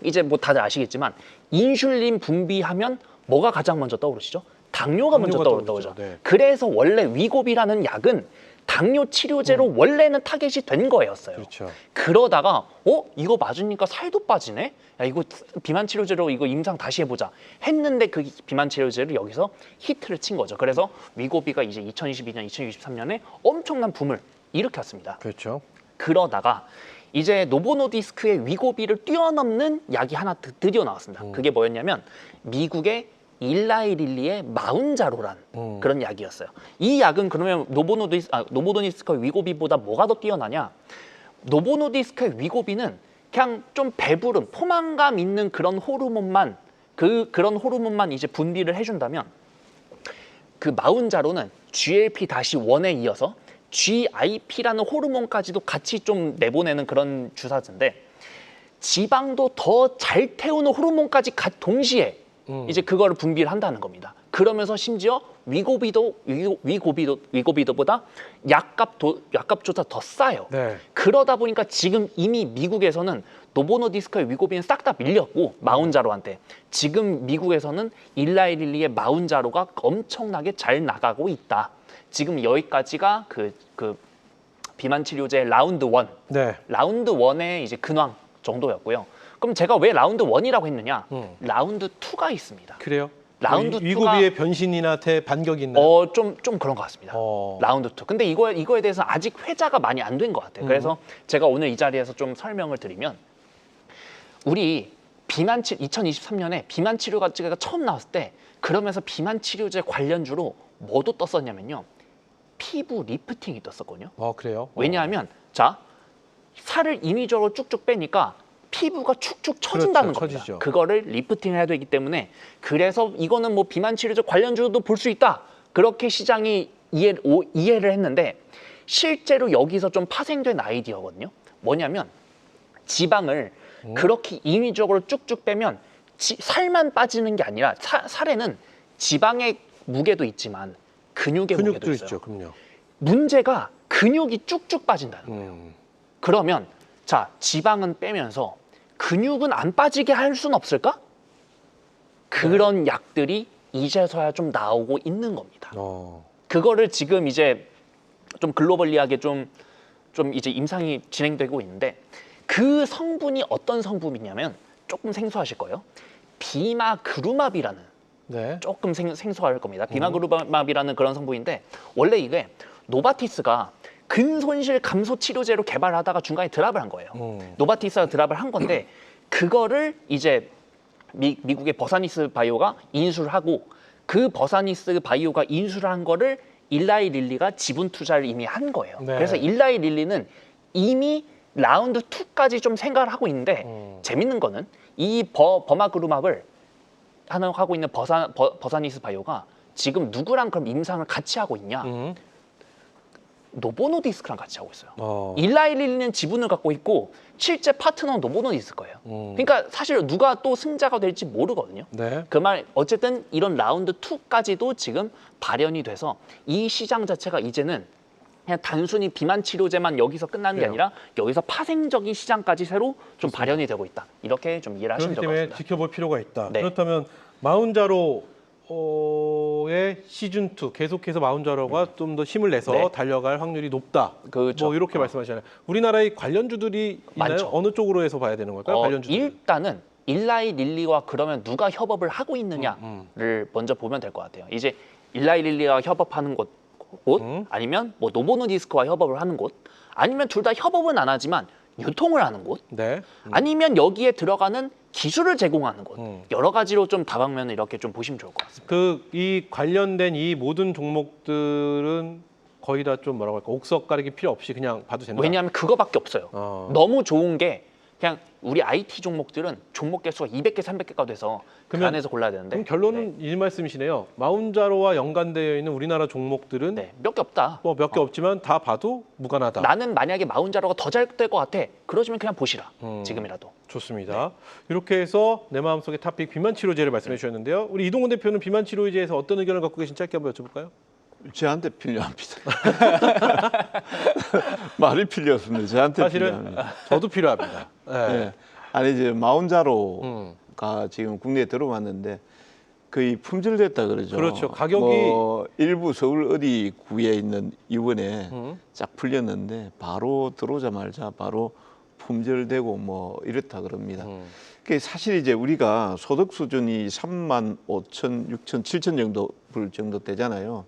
이제 뭐 다들 아시겠지만 인슐린 분비하면 뭐가 가장 먼저 떠오르시죠? 당뇨가 먼저 당뇨가 떠오르죠. 떠오르죠. 네. 그래서 원래 위고비라는 약은 당뇨 치료제로 원래는 타겟이 된 거였어요. 그렇죠. 그러다가 이거 맞으니까 살도 빠지네? 야 이거 비만 치료제로 이거 임상 다시 해보자 했는데 그 비만 치료제를 여기서 히트를 친 거죠. 그래서 위고비가 이제 2022년, 2023년에 엄청난 붐을 일으켰습니다. 그렇죠. 그러다가 이제 노보노디스크의 위고비를 뛰어넘는 약이 하나 드디어 나왔습니다. 그게 뭐였냐면 미국의 일라이릴리의 마운자로란 그런 약이었어요. 이 약은 그러면 노보노디스크의 위고비보다 뭐가 더 뛰어나냐? 노보노디스크의 위고비는 그냥 좀 배부름, 포만감 있는 그런 호르몬만 그런 호르몬만 이제 분비를 해준다면 그 마운자로는 GLP-1에 이어서 GIP라는 호르몬까지도 같이 좀 내보내는 그런 주사제인데 지방도 더 잘 태우는 호르몬까지 동시에 이제 그거를 분비를 한다는 겁니다. 그러면서 심지어 위고비도보다 약값조차 더 싸요. 네. 그러다 보니까 지금 이미 미국에서는 노보노디스크의 위고비는 싹 다 밀렸고 마운자로한테 지금 미국에서는 일라이릴리의 마운자로가 엄청나게 잘 나가고 있다. 지금 여기까지가 그 비만 치료제 라운드 1. 네. 라운드 1의 이제 근황 정도였고요. 그럼 제가 왜 라운드 1이라고 했느냐? 라운드 2가 있습니다. 그래요? 라운드 2가 위고비의 변신이나 반격이 있나요? 좀 그런 것 같습니다. 어. 라운드 2. 근데 이거에 대해서 아직 회자가 많이 안 된 것 같아요. 그래서 제가 오늘 이 자리에서 좀 설명을 드리면 우리 2023년에 비만 치료가 처음 나왔을 때 그러면서 비만 치료제 관련주로 뭐도 떴었냐면요. 피부 리프팅이 떴었거든요. 그래요? 왜냐하면 자 살을 인위적으로 쭉쭉 빼니까 피부가 축축 처진다는 그렇죠, 겁니다. 처지죠. 그거를 리프팅을 해야 되기 때문에 그래서 이거는 뭐 비만 치료제 관련주로도 볼 수 있다. 그렇게 시장이 이해를 했는데 실제로 여기서 좀 파생된 아이디어거든요. 뭐냐면 지방을 그렇게 인위적으로 쭉쭉 빼면 살만 빠지는 게 아니라 살에는 지방의 무게도 있지만 근육의 무게도 근육도 있어요. 있죠, 그럼요. 문제가 근육이 쭉쭉 빠진다는 거예요. 음. 그러면 자 지방은 빼면서 근육은 안 빠지게 할 수는 없을까? 그런 약들이 이제서야 좀 나오고 있는 겁니다. 그거를 지금 이제 좀 글로벌리하게 좀 이제 임상이 진행되고 있는데 그 성분이 어떤 성분이냐면 조금 생소하실 거예요. 비마그루맙이라는 네. 조금 생소할 겁니다. 비마그루맙이라는 그런 성분인데 원래 이게 노바티스가 근손실 감소 치료제로 개발하다가 중간에 드랍을 한 거예요. 노바티스가 드랍을 한 건데 그거를 이제 미국의 버사니스 바이오가 인수를 하고 그 버사니스 바이오가 인수를 한 거를 일라이 릴리가 지분 투자를 이미 한 거예요. 네. 그래서 일라이 릴리는 이미 라운드 2까지 좀 생각을 하고 있는데 재밌는 거는 이 버마그루맙을 하고 있는 버사니스 바이오가 지금 누구랑 그럼 임상을 같이 하고 있냐? 노보노디스크랑 같이 하고 있어요. 일라이 릴리는 지분을 갖고 있고 실제 파트너는 노보노디스크 거예요. 그러니까 사실 누가 또 승자가 될지 모르거든요. 네. 그 말 어쨌든 이런 라운드 2까지도 지금 발현이 돼서 이 시장 자체가 이제는 그냥 단순히 비만 치료제만 여기서 끝나는 게 아니라 여기서 파생적인 시장까지 새로 좀 발현이 되고 있다. 이렇게 좀 이해를 하시면 그렇기 될 것 때문에 같습니다. 지켜볼 필요가 있다. 네. 그렇다면 마운자로의 시즌 2 계속해서 마운자로가 좀 더 힘을 내서 네. 달려갈 확률이 높다. 그렇죠. 뭐 이렇게 말씀하시잖아요. 우리나라의 관련주들이 있나요? 많죠. 어느 쪽으로 해서 봐야 되는 걸까요? 관련주들. 일단은 일라이 릴리와 그러면 누가 협업을 하고 있느냐를 먼저 보면 될 것 같아요. 이제 일라이 릴리와 협업하는 곳 아니면 뭐 노보노디스크와 협업을 하는 곳 아니면 둘 다 협업은 안 하지만 유통을 하는 곳 네. 아니면 여기에 들어가는 기술을 제공하는 곳 여러 가지로 좀 다방면을 이렇게 좀 보시면 좋을 것 같습니다. 이 관련된 이 모든 종목들은 거의 다 좀 뭐라고 할까 옥석 가리기 필요 없이 그냥 봐도 된다. 왜냐하면 그거밖에 없어요. 너무 좋은 게 그냥 우리 IT 종목들은 종목 개수가 200개, 300개가 돼서 그 그러면- 안에서 골라야 되는데 그럼 결론은 이 말씀이시네요. 마운자로와 연관되어 있는 우리나라 종목들은 몇 개 없다. 뭐 몇 개 없지만 다 봐도 무관하다. 나는 만약에 마운자로가 더 잘 될 것 같아. 그러시면 그냥 보시라. 지금이라도. 좋습니다. 이렇게 해서 내 마음속의 탑픽 비만 치료제를 말씀해 주셨는데요. 우리 이동훈 대표는 비만 치료제에 대해서 어떤 의견을 갖고 계신지 짧게 한번 여쭤볼까요? 저한테 필요합니다. 말이 필요 없습니다. 저한테 사실은 필요합니다. 저도 필요합니다. 네. 네. 아니 이제 마운자로가 지금 국내에 들어왔는데 거의 품절됐다 그러죠. 그렇죠. 가격이- 뭐 일부 서울 어디 구에 있는 이번에 쫙 풀렸는데 바로 들어오자마자 바로 품절되고 뭐 이렇다 그럽니다. 그 사실 이제 우리가 소득 수준이 3만 5천, 6천, 7천 정도 불 정도 되잖아요.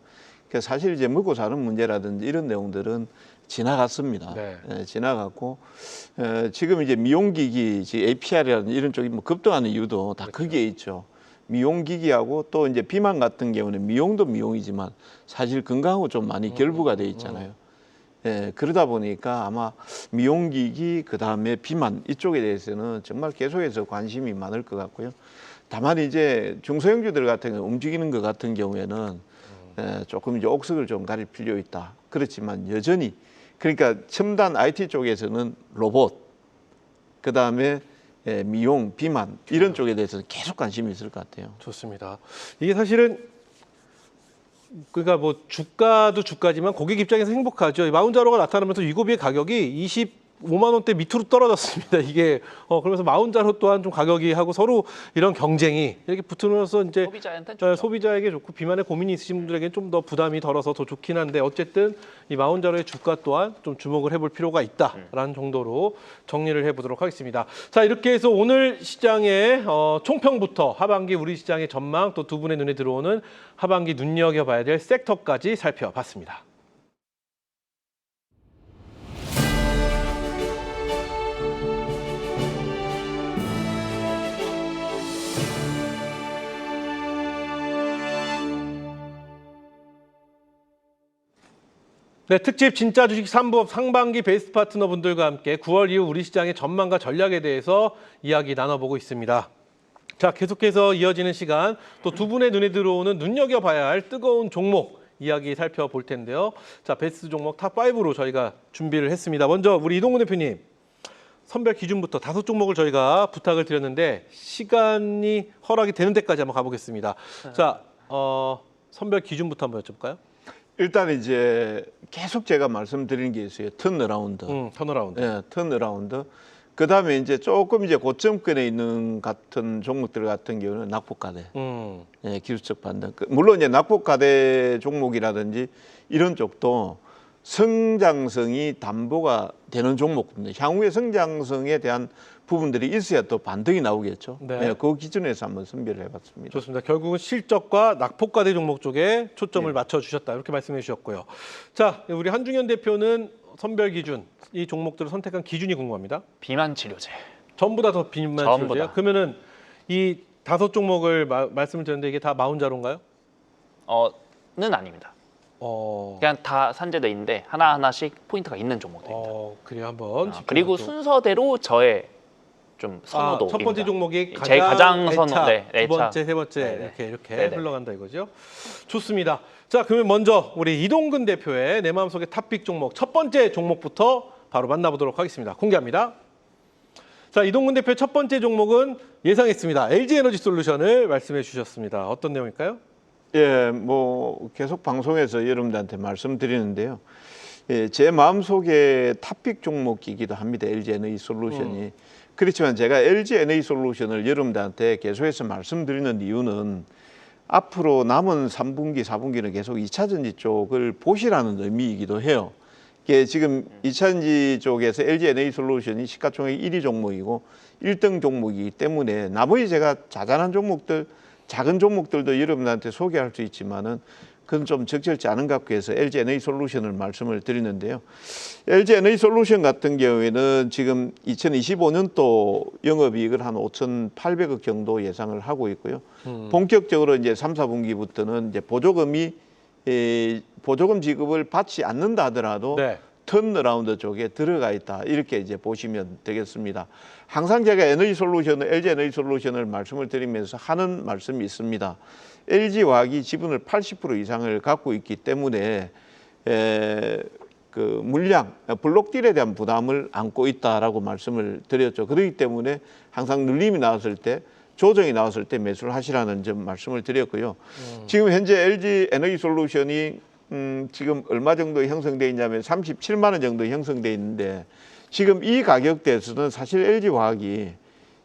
그 사실 이제 먹고 사는 문제라든지 이런 내용들은 지나갔습니다. 네. 예, 지나갔고 지금 이제 미용기기, APR이라든지 이런 쪽이 뭐 급등하는 이유도 다 거기에 있죠. 미용기기하고 또 이제 비만 같은 경우는 미용도 미용이지만 사실 건강하고 좀 많이 결부가 돼 있잖아요. 예, 그러다 보니까 아마 미용기기 그다음에 비만 이쪽에 대해서는 정말 계속해서 관심이 많을 것 같고요. 다만 이제 중소형주들 같은 경우 움직이는 것 같은 경우에는 조금 이제 옥석을 좀 가릴 필요 있다. 그렇지만 여전히 그러니까 첨단 IT 쪽에서는 로봇, 그 다음에 미용, 비만 이런 쪽에 대해서는 계속 관심이 있을 것 같아요. 좋습니다. 이게 사실은 그러니까 뭐 주가도 주가지만 고객 입장에서 행복하죠. 마운자로가 나타나면서 위고비의 가격이 5만 원대 밑으로 떨어졌습니다. 이게 그러면서 마운자로 또한 좀 가격이 하고 서로 이런 경쟁이 이렇게 붙으면서 이제 소비자한테 좋죠. 소비자에게 좋고 비만에 고민이 있으신 분들에게는 좀 더 부담이 덜어서 더 좋긴 한데 어쨌든 이 마운자로의 주가 또한 좀 주목을 해볼 필요가 있다라는 정도로 정리를 해보도록 하겠습니다. 자, 이렇게 해서 오늘 시장의 총평부터 하반기 우리 시장의 전망 또 두 분의 눈에 들어오는 하반기 눈여겨봐야 될 섹터까지 살펴봤습니다. 네, 특집 진짜 주식 3부 상반기 베스트 파트너 분들과 함께 9월 이후 우리 시장의 전망과 전략에 대해서 이야기 나눠보고 있습니다. 자, 계속해서 이어지는 시간 또 두 분의 눈에 들어오는 눈여겨봐야 할 뜨거운 종목 이야기 살펴볼 텐데요. 자, 베스트 종목 탑5로 저희가 준비를 했습니다. 먼저 우리 이동근 대표님, 선별 기준부터 5종목을 저희가 부탁을 드렸는데 시간이 허락이 되는 데까지 한번 가보겠습니다. 자, 선별 기준부터 한번 여쭤볼까요? 일단 이제 계속 제가 말씀드린 게 있어요. 턴어라운드. 턴어라운드. 예, 턴어라운드. 그다음에 이제 조금 이제 고점권에 있는 같은 종목들 같은 경우는 낙폭과대. 예, 기술적 판단. 물론 이제 낙폭과대 종목이라든지 이런 쪽도 성장성이 담보가 되는 종목입니다. 향후의 성장성에 대한 부분들이 있어야 또 반등이 나오겠죠. 네. 네, 그 기준에서 한번 선별을 해봤습니다. 좋습니다. 결국은 실적과 낙폭과대 종목 쪽에 초점을 맞춰주셨다 이렇게 말씀해 주셨고요. 자, 우리 한중현 대표는 선별 기준 이 종목들을 선택한 기준이 궁금합니다. 비만 치료제. 전부 다 더 비만 전부 치료제요? 다. 그러면은 이 5종목을 말씀을 드렸는데 이게 다 마운자로인가요? 는 아닙니다. 어, 그냥 다 산재돼 있는데 하나하나씩 포인트가 있는 종목들입니다. 그래요 한번. 그리고 짚어보도록. 순서대로 저의 좀 선호도. 첫 번째 종목이 제 가장 선호, 애착, 네, 두 애착. 번째, 세 번째 네네. 이렇게 네네. 흘러간다 이거죠. 좋습니다. 자, 그러면 먼저 우리 이동근 대표의 내 마음속의 탑픽 종목 첫 번째 종목부터 바로 만나보도록 하겠습니다. 공개합니다. 자, 이동근 대표의 첫 번째 종목은 예상했습니다. LG에너지솔루션을 말씀해 주셨습니다. 어떤 내용일까요? 예, 뭐 계속 방송에서 여러분들한테 말씀드리는데요. 예, 제 마음속에 탑픽 종목이기도 합니다. LG 에너지 솔루션이. 그렇지만 제가 LG 에너지 솔루션을 여러분들한테 계속해서 말씀드리는 이유는 앞으로 남은 3분기, 4분기는 계속 2차 전지 쪽을 보시라는 의미이기도 해요. 이게 지금 2차 전지 쪽에서 LG 에너지 솔루션이 시가총액 1위 종목이고 1등 종목이기 때문에 나머지 제가 자잘한 종목들, 작은 종목들도 여러분한테 소개할 수 있지만은 그건 좀 적절치 않은 것 같고 해서 LG 에너지 솔루션을 말씀을 드리는데요. LG 에너지 솔루션 같은 경우에는 지금 2025년도 영업이익을 한 5,800억 정도 예상을 하고 있고요. 본격적으로 이제 3, 4분기부터는 이제 보조금 지급을 받지 않는다 하더라도 네. 턴어라운드 쪽에 들어가 있다. 이렇게 이제 보시면 되겠습니다. 항상 제가 LG 에너지 솔루션을 말씀을 드리면서 하는 말씀이 있습니다. LG화학이 지분을 80% 이상을 갖고 있기 때문에 그 물량, 블록딜에 대한 부담을 안고 있다라고 말씀을 드렸죠. 그렇기 때문에 항상 눌림이 나왔을 때, 조정이 나왔을 때 매수를 하시라는 점 말씀을 드렸고요. 지금 현재 LG 에너지 솔루션이 지금 얼마 정도 형성돼 있냐면 37만 원 정도 형성돼 있는데 지금 이 가격대에서는 사실 LG화학이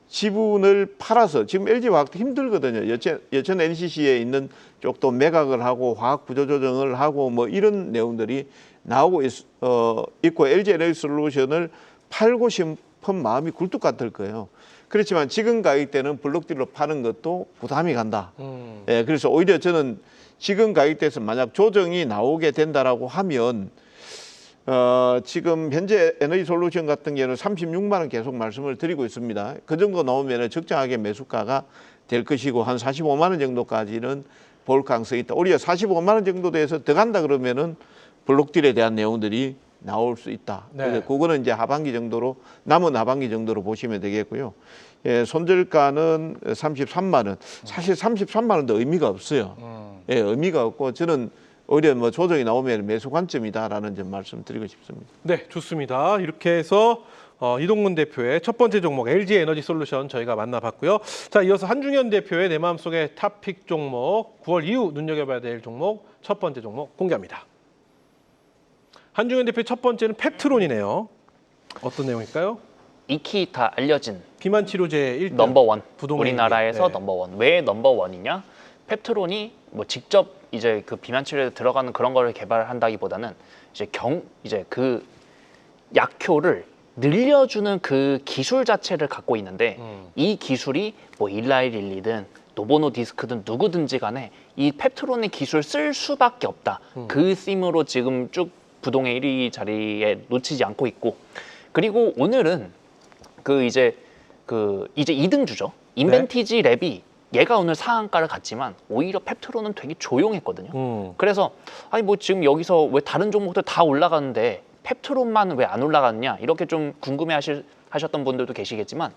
지분을 팔아서 지금 LG화학도 힘들거든요. 여천 NCC에 있는 쪽도 매각을 하고 화학 구조 조정을 하고 뭐 이런 내용들이 나오고 있고 LG 에너지 솔루션을 팔고 싶은 마음이 굴뚝 같을 거예요. 그렇지만 지금 가격대는 블록딜로 파는 것도 부담이 간다. 예, 그래서 오히려 저는 지금 가격대에서 만약 조정이 나오게 된다라고 하면 지금 현재 에너지 솔루션 같은 경우는 36만 원 계속 말씀을 드리고 있습니다. 그 정도 나오면 적정하게 매수가가 될 것이고 한 45만 원 정도까지는 볼 가능성이 있다. 오히려 45만 원 정도 돼서 더 간다 그러면은 블록딜에 대한 내용들이 나올 수 있다. 네. 그래서 그거는 이제 하반기 정도로 남은 하반기 정도로 보시면 되겠고요. 예, 손절가는 33만 원. 사실 33만 원도 의미가 없어요. 예, 의미가 없고 저는 오히려 뭐 조정이 나오면 매수 관점이다라는 점 말씀드리고 싶습니다. 네, 좋습니다. 이렇게 해서 이동근 대표의 첫 번째 종목 LG 에너지 솔루션 저희가 만나봤고요. 자, 이어서 한중현 대표의 내 마음속의 탑픽 종목 9월 이후 눈여겨봐야 될 종목 첫 번째 종목 공개합니다. 한중현 대표의 첫 번째는 펩트론이네요. 어떤 내용일까요? 익히 다 알려진 비만 치료제 1등. 넘버원, 부동의 우리나라에서 네. 넘버원. 왜 넘버원이냐? 펩트론이 뭐 직접 이제 그 비만 치료에 들어가는 그런 거를 개발한다기보다는 이제 그 약효를 늘려주는 그 기술 자체를 갖고 있는데 이 기술이 뭐 일라이릴리든 노보노디스크든 누구든지 간에 이 펩트론의 기술을 쓸 수밖에 없다. 그 심으로 지금 쭉 부동의 1위 자리에 놓치지 않고 있고, 그리고 오늘은 이제 2등 주죠. 인벤티지 랩이 얘가 오늘 상한가를 갔지만 오히려 펩트론은 되게 조용했거든요. 그래서 아니 뭐 지금 여기서 왜 다른 종목들 다 올라가는데 펩트론만 왜 안 올라갔냐 이렇게 좀 궁금해하셨던 분들도 계시겠지만,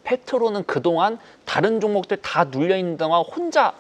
펩트론은 그동안 다른 종목들 다 눌려 있는 동안 혼자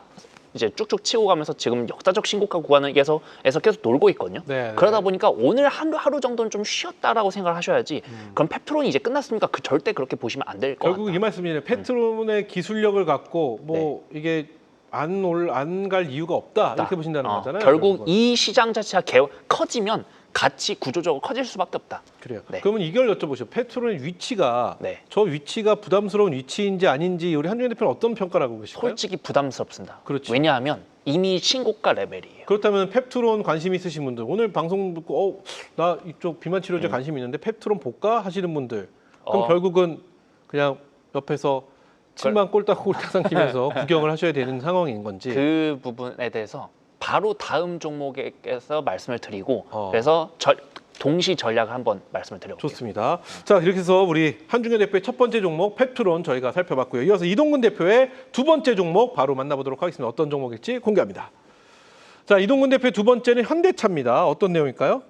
이제 쭉쭉 치고 가면서 지금 역사적 신고가 구간에서 계속 놀고 있거든요. 네, 네. 그러다 보니까 오늘 하루 정도는 좀 쉬었다라고 생각을 하셔야지. 그럼 펩트론이 이제 끝났습니까? 절대 그렇게 보시면 안 될 것 같아요. 결국 이 말씀이네요. 펩트론의 기술력을 갖고 뭐 이게 안 갈 이유가 없다 이렇게 보신다는 거잖아요. 결국 결국은. 이 시장 자체가 커지면 같이 구조적으로 커질 수밖에 없다. 그래요. 네. 그러면 이걸 여쭤보죠. 펩트론의 위치가 네. 저 위치가 부담스러운 위치인지 아닌지 우리 한준현 대표는 어떤 평가를 하고 계실까요? 솔직히 부담스럽습니다. 그렇죠. 왜냐하면 이미 신고가 레벨이에요. 그렇다면 펩트론 관심 있으신 분들, 오늘 방송 듣고 나 이쪽 비만 치료제 관심 있는데 펩트론 볼까 하시는 분들, 그럼 결국은 그냥 옆에서 침만 꼴딱 삼키면서 구경을 하셔야 되는 상황인 건지. 그 부분에 대해서 바로 다음 종목에서 말씀을 드리고 그래서 동시 전략을 한번 말씀을 드려볼게요. 좋습니다. 자, 이렇게 해서 우리 한준현 대표의 첫 번째 종목 펩트론 저희가 살펴봤고요. 이어서 이동근 대표의 두 번째 종목 바로 만나보도록 하겠습니다. 어떤 종목일지 공개합니다. 자, 이동근 대표의 두 번째는 현대차입니다. 어떤 내용일까요?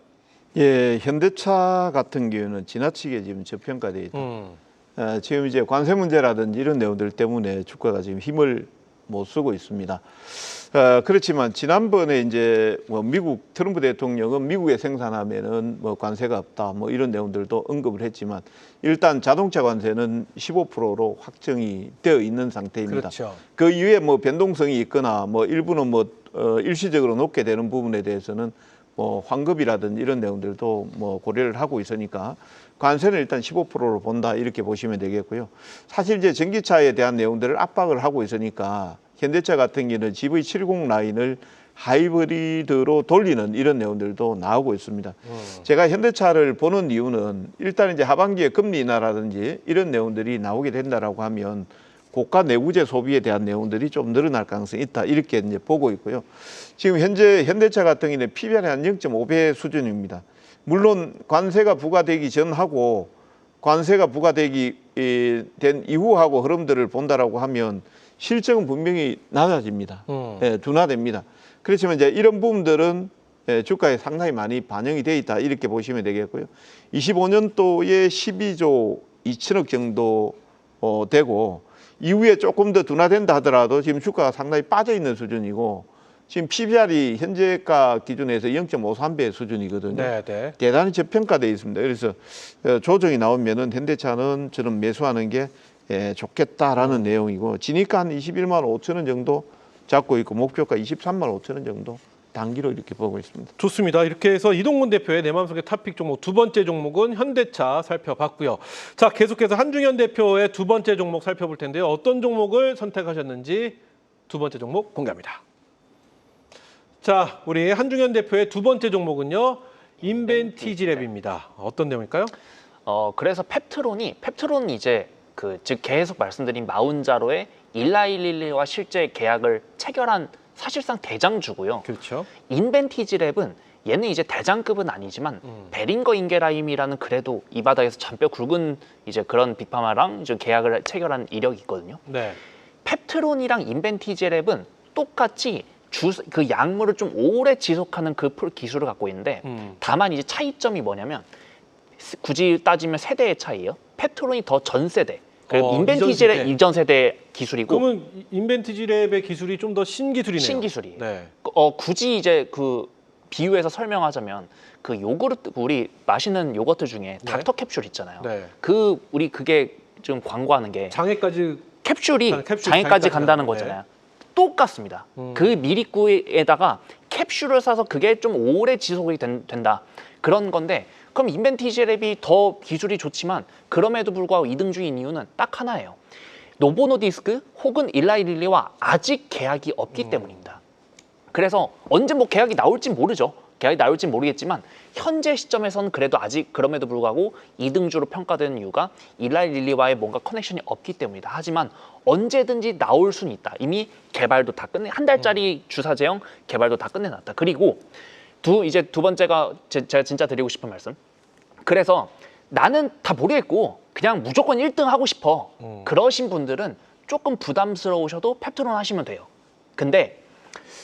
예, 현대차 같은 경우는 지나치게 지금 저평가되어 있다. 지금 이제 관세 문제라든지 이런 내용들 때문에 주가가 지금 힘을 못 쓰고 있습니다. 그렇지만 지난번에 이제 뭐 미국 트럼프 대통령은 미국에 생산하면은 뭐 관세가 없다 뭐 이런 내용들도 언급을 했지만 일단 자동차 관세는 15%로 확정이 되어 있는 상태입니다. 그렇죠. 그 이후에 뭐 변동성이 있거나 뭐 일부는 뭐 일시적으로 높게 되는 부분에 대해서는 뭐 환급이라든지 이런 내용들도 뭐 고려를 하고 있으니까 관세는 일단 15%로 본다 이렇게 보시면 되겠고요. 사실 이제 전기차에 대한 내용들을 압박을 하고 있으니까 현대차 같은 경우는 GV70 라인을 하이브리드로 돌리는 이런 내용들도 나오고 있습니다. 제가 현대차를 보는 이유는 일단 이제 하반기에 금리 인하라든지 이런 내용들이 나오게 된다라고 하면 고가 내구재 소비에 대한 내용들이 좀 늘어날 가능성이 있다 이렇게 이제 보고 있고요. 지금 현재 현대차 같은 경우는 PBR이 한 0.5배 수준입니다. 물론 관세가 부과되기 전하고 관세가 부과되기 된 이후하고 흐름들을 본다라고 하면 실적은 분명히 낮아집니다. 예, 둔화됩니다. 그렇지만 이제 이런 부분들은 주가에 상당히 많이 반영이 돼 있다 이렇게 보시면 되겠고요. 25년도에 12조 2천억 정도 되고 이후에 조금 더 둔화된다 하더라도 지금 주가가 상당히 빠져 있는 수준이고 지금 PBR이 현재가 기준에서 0.53배 수준이거든요. 네, 네. 대단히 저평가되어 있습니다. 그래서 조정이 나오면은 현대차는 저는 매수하는 게 좋겠다라는 내용이고 지니가 한 21만 5천 원 정도 잡고 있고 목표가 23만 5천 원 정도 단기로 이렇게 보고 있습니다. 좋습니다. 이렇게 해서 이동근 대표의 내 마음속의 탑픽 종목 두 번째 종목은 현대차 살펴봤고요. 자, 계속해서 한준현 대표의 두 번째 종목 살펴볼 텐데요. 어떤 종목을 선택하셨는지 두 번째 종목 공개합니다. 자, 우리 한준현 대표의 두 번째 종목은요. 인벤티지랩입니다. 어떤 내용일까요? 그래서 펩트론이 이제 즉 계속 말씀드린 마운자로의 일라일릴리와 실제 계약을 체결한 사실상 대장주고요. 그렇죠. 인벤티지랩은 얘는 이제 대장급은 아니지만 베링거 인게라임이라는 그래도 이 바닥에서 잔뼈 굵은 이제 그런 빅파마랑 이제 계약을 체결한 이력이 있거든요. 네. 펩트론이랑 인벤티지랩은 똑같이 그 약물을 좀 오래 지속하는 그 기술을 갖고 있는데 다만 이제 차이점이 뭐냐면 굳이 따지면 세대의 차이예요. 펩트론이 더 전 세대. 그리고 인벤티지랩 이전 세대 기술이고. 그러면 인벤티지랩의 기술이 좀 더 신기술이네요. 신기술이에요. 네. 굳이 이제 비유해서 설명하자면 요구르트 우리 마시는 요거트 중에 닥터 캡슐 있잖아요. 네. 그게 좀 광고하는 게 장애까지 캡슐이 장애까지 간다는 거잖아요. 똑같습니다. 그 미리구에다가 캡슐을 사서 그게 좀 오래 지속이 된다. 그런 건데 그럼 인벤티지랩이 더 기술이 좋지만 그럼에도 불구하고 2등주인 이유는 딱 하나예요. 노보노디스크 혹은 일라이릴리와 아직 계약이 없기 때문입니다. 그래서 언제 뭐 계약이 나올진 모르죠. 계약이 나올진 모르겠지만 현재 시점에서는 그래도 아직 그럼에도 불구하고 2등주로 평가되는 이유가 일라이릴리와의 뭔가 커넥션이 없기 때문이다. 하지만 언제든지 나올 수는 있다. 이미 개발도 다 끝내 한 달짜리 주사 제형 개발도 다 끝내놨다. 그리고 이제 두 번째가 제가 진짜 드리고 싶은 말씀. 그래서 나는 다 모르겠고 그냥 무조건 1등 하고 싶어. 그러신 분들은 조금 부담스러우셔도 펩트론 하시면 돼요. 근데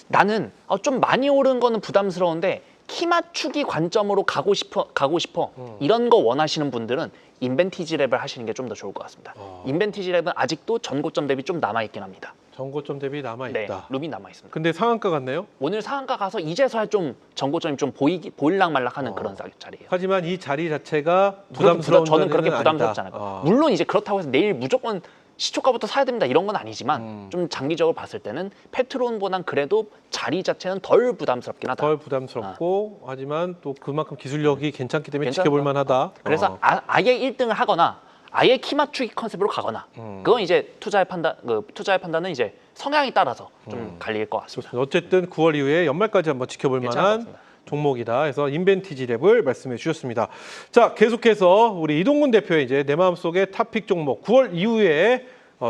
나는 좀 많이 오른 거는 부담스러운데 키 맞추기 관점으로 가고 싶어 이런 거 원하시는 분들은 인벤티지 랩을 하시는 게 좀 더 좋을 것 같습니다. 인벤티지 랩은 아직도 전고점 대비 좀 남아 있긴 합니다. 전고점 대비 남아 네, 있다. 룸이 남아 있습니다. 근데 상한가 같네요. 오늘 상한가 가서 이제서야 좀 전고점이 좀 보일락말락하는 그런 자리예요. 하지만 이 자리 자체가 부담스러운 저는 그렇게 자리는 부담스럽지 아니다. 않아요. 물론 이제 그렇다고 해서 내일 무조건 시초가부터 사야 됩니다 이런 건 아니지만 좀 장기적으로 봤을 때는 페트론보단 그래도 자리 자체는 덜 부담스럽긴 하다. 덜 부담스럽고 하지만 또 그만큼 기술력이 괜찮기 때문에 괜찮다. 지켜볼 만하다. 그래서 아예 1등을 하거나 아예 키 맞추기 컨셉으로 가거나 그건 이제 투자의 판단은 이제 성향에 따라서 좀 갈릴 것 같습니다. 좋습니다. 어쨌든 9월 이후에 연말까지 한번 지켜볼 괜찮은 것 만한 같습니다. 종목이다 해서 인벤티지 랩을 말씀해 주셨습니다. 자, 계속해서 우리 이동근 대표의 이제 내 마음속의 탑픽 종목 9월 이후에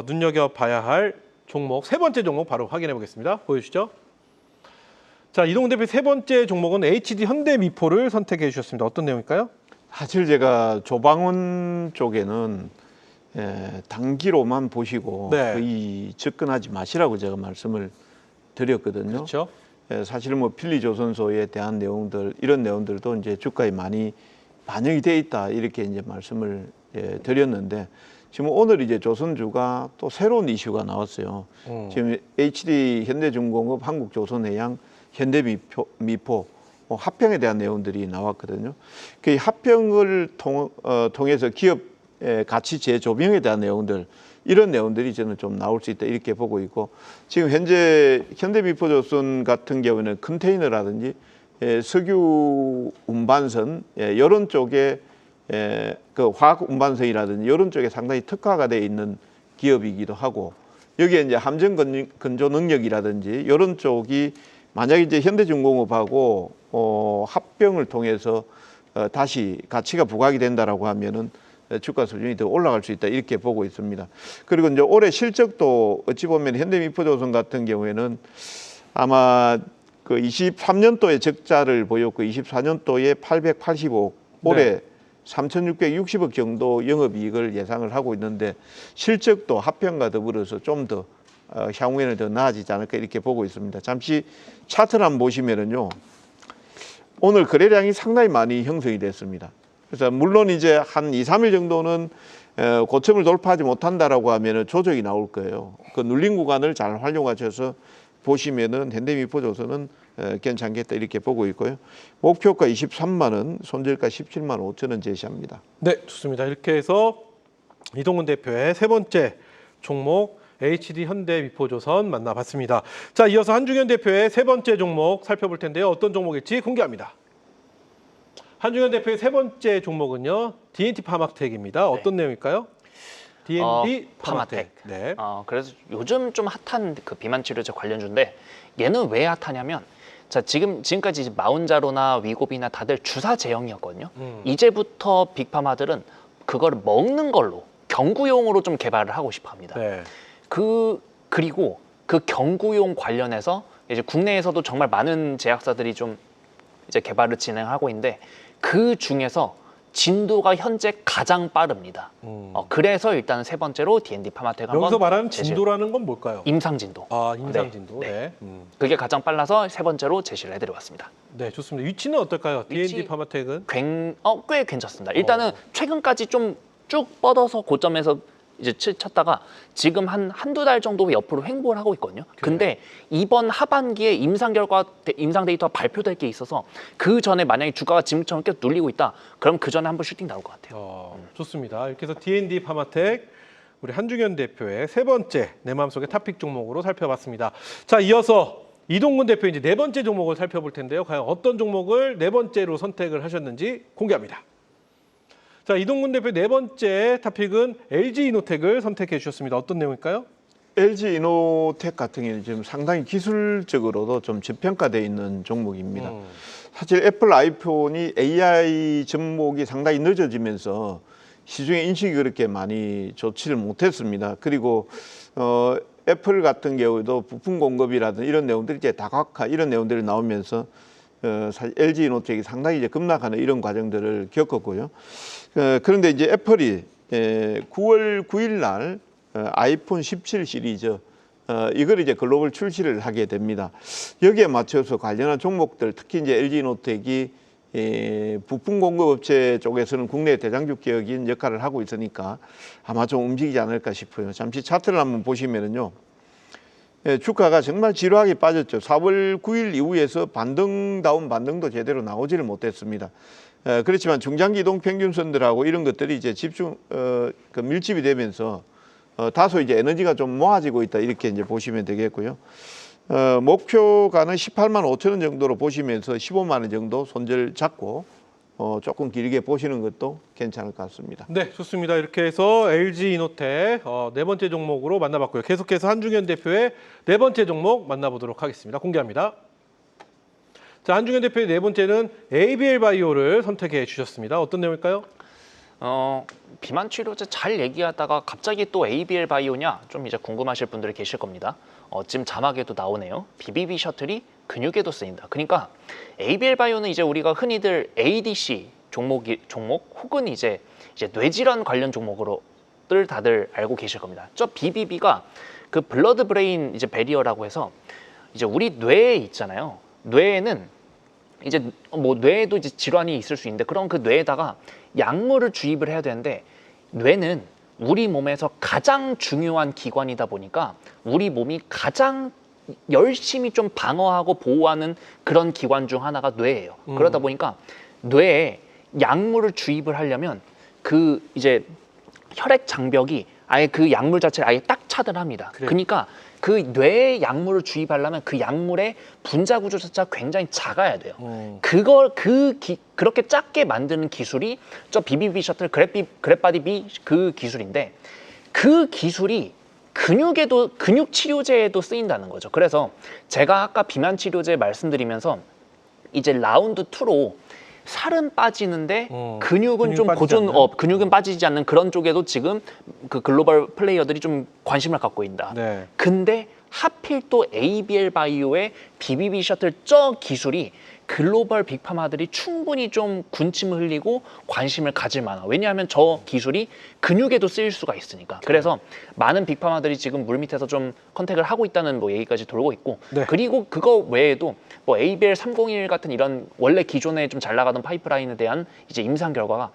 눈여겨봐야 할 종목 세 번째 종목 바로 확인해 보겠습니다. 보여주시죠. 자, 이동근 대표 세 번째 종목은 HD 현대미포를 선택해 주셨습니다. 어떤 내용일까요? 사실 제가 조방원 쪽에는 단기로만 보시고 네. 거의 접근하지 마시라고 제가 말씀을 드렸거든요. 그렇죠. 사실 뭐 필리조선소에 대한 내용들 이런 내용들도 이제 주가에 많이 반영이 돼 있다 이렇게 이제 말씀을 드렸는데 지금 오늘 이제 조선주가 또 새로운 이슈가 나왔어요. 지금 HD 현대중공업, 한국조선해양, 현대미포 합병에 대한 내용들이 나왔거든요. 그 합병을 통해서 기업 가치 재조명에 대한 내용들 이런 내용들이 저는 좀 나올 수 있다 이렇게 보고 있고 지금 현재 현대미포조선 같은 경우는 컨테이너라든지 석유 운반선 이런 쪽에 그 화학 운반선이라든지 이런 쪽에 상당히 특화가 되어 있는 기업이기도 하고 여기에 이제 함정 건조 능력이라든지 이런 쪽이 만약에 이제 현대중공업하고 합병을 통해서 다시 가치가 부각이 된다라고 하면은 주가 수준이 더 올라갈 수 있다 이렇게 보고 있습니다. 그리고 이제 올해 실적도 어찌 보면 현대미포조선 같은 경우에는 아마 그 23년도에 적자를 보였고 24년도에 885억 올해 네. 3,660억 정도 영업이익을 예상을 하고 있는데 실적도 합병과 더불어서 좀 더 향후에는 더 나아지지 않을까 이렇게 보고 있습니다. 잠시 차트를 한번 보시면은요. 오늘 거래량이 상당히 많이 형성이 됐습니다. 그래서 물론 이제 한 2, 3일 정도는 고점을 돌파하지 못한다라고 하면은 조정이 나올 거예요. 그 눌린 구간을 잘 활용하셔서 보시면은 현대미포조선은 괜찮겠다 이렇게 보고 있고요. 목표가 23만 원, 손절가 17만 5천 원 제시합니다. 네, 좋습니다. 이렇게 해서 이동근 대표의 세 번째 종목 HD 현대미포조선 만나봤습니다. 자, 이어서 한중현 대표의 세 번째 종목 살펴볼 텐데요. 어떤 종목일지 공개합니다. 한중현 대표의 세 번째 종목은요. D&T 파마텍입니다. 어떤 내용일까요? D&T 파마텍. 네. 그래서 요즘 좀 핫한 그 비만 치료제 관련주인데 얘는 왜 핫하냐면 자 지금까지 이제 마운자로나 위고비나 다들 주사 제형이었거든요. 이제부터 빅파마들은 그걸 먹는 걸로 경구용으로 좀 개발을 하고 싶어합니다. 네. 그리고 그 경구용 관련해서 이제 국내에서도 정말 많은 제약사들이 좀 이제 개발을 진행하고 있는데 그 중에서 진도가 현재 가장 빠릅니다. 그래서 일단 세 번째로 D&D 파마텍 한번 여기서 말하는 진도라는 건 뭘까요? 임상 진도. 임상 진도. 네. 그게 가장 빨라서 세 번째로 제시를 해드려봤습니다. 네, 좋습니다. 위치는 어떨까요? 위치- D&D 파마텍은? 꽤 괜찮습니다. 일단은 최근까지 좀 쭉 뻗어서 고점에서 이제 쳤다가 지금 한두 달 정도 옆으로 횡보를 하고 있거든요. 근데 이번 하반기에 임상 데이터가 발표될 게 있어서 그 전에 만약에 주가가 지금처럼 계속 눌리고 있다. 그럼 그 전에 한번 슈팅 나올 것 같아요. 좋습니다. 이렇게 해서 D&D 파마텍 우리 한중현 대표의 세 번째 내 마음속의 탑픽 종목으로 살펴봤습니다. 자, 이어서 이동근 대표 이제 네 번째 종목을 살펴볼 텐데요. 과연 어떤 종목을 네 번째로 선택을 하셨는지 공개합니다. 자, 이동근 대표 네 번째 토픽은 LG 이노텍을 선택해 주셨습니다. 어떤 내용일까요? LG 이노텍 같은 경우는 지금 상당히 기술적으로도 좀 저평가되어 있는 종목입니다. 사실 애플 아이폰이 AI 접목이 상당히 늦어지면서 시중의 인식이 그렇게 많이 좋지를 못했습니다. 그리고 애플 같은 경우도 부품 공급이라든 이런 내용들이 이제 다각화 이런 내용들이 나오면서 사실 LG 이노텍이 상당히 이제 급락하는 이런 과정들을 겪었고요. 그런데 이제 애플이 9월 9일 날 아이폰 17 시리즈 이걸 이제 글로벌 출시를 하게 됩니다. 여기에 맞춰서 관련한 종목들 특히 이제 LG 이노텍이 부품 공급 업체 쪽에서는 국내 대장주 기업인 역할을 하고 있으니까 아마 좀 움직이지 않을까 싶어요. 잠시 차트를 한번 보시면은요. 주가가 정말 지루하게 빠졌죠. 4월 9일 이후에서 반등다운 반등도 제대로 나오지를 못했습니다. 그렇지만 중장기 이동 평균선들하고 이런 것들이 이제 그 밀집이 되면서 다소 이제 에너지가 좀 모아지고 있다 이렇게 이제 보시면 되겠고요. 목표가는 18만 5천 원 정도로 보시면서 15만 원 정도 손절 잡고 조금 길게 보시는 것도 괜찮을 것 같습니다. 네, 좋습니다. 이렇게 해서 LG 이노텍 네 번째 종목으로 만나봤고요. 계속해서 한중현 대표의 네 번째 종목 만나보도록 하겠습니다. 공개합니다. 자, 한중현 대표의 네 번째는 ABL 바이오를 선택해 주셨습니다. 어떤 내용일까요? 비만 치료제 잘 얘기하다가 갑자기 또 ABL 바이오냐 좀 이제 궁금하실 분들이 계실 겁니다. 지금 자막에도 나오네요. BBB 셔틀이 근육에도 쓰인다. 그러니까 ABL 바이오는 이제 우리가 흔히들 ADC 종목 혹은 이제 뇌질환 관련 종목으로들 다들 알고 계실 겁니다. 저 BBB가 그 블러드 브레인 이제 베리어라고 해서 이제 우리 뇌에 있잖아요. 뇌에는 이제 뭐 뇌에도 이제 질환이 있을 수 있는데 그럼 그 뇌에다가 약물을 주입을 해야 되는데 뇌는 우리 몸에서 가장 중요한 기관이다 보니까 우리 몸이 가장 열심히 좀 방어하고 보호하는 그런 기관 중 하나가 뇌예요. 그러다 보니까 뇌에 약물을 주입을 하려면 그 이제 혈액 장벽이 아예 그 약물 자체를 아예 딱 차단합니다. 그러니까 그 뇌에 약물을 주입하려면 그 약물의 분자 구조 자체가 굉장히 작아야 돼요. 그렇게 작게 만드는 기술이 저 BBB 셔틀 그랩바디 B 그 기술인데 그 기술이 근육 치료제에도 쓰인다는 거죠. 그래서 제가 아까 비만 치료제 말씀드리면서 이제 라운드 2로 살은 빠지는데 근육은 좀 근육은 빠지지 않는 그런 쪽에도 지금 그 글로벌 플레이어들이 좀 관심을 갖고 있다. 네. 근데 하필 또 ABL 바이오의 BBB 셔틀 저 기술이 글로벌 빅파마들이 충분히 좀 군침을 흘리고 관심을 가질 만한. 왜냐하면 저 기술이 근육에도 쓰일 수가 있으니까. 그래서 많은 빅파마들이 지금 물밑에서 좀 컨택을 하고 있다는 뭐 얘기까지 돌고 있고. 네. 그리고 그거 외에도 뭐 ABL 301 같은 이런 원래 기존에 좀 잘 나가던 파이프라인에 대한 이제 임상 결과가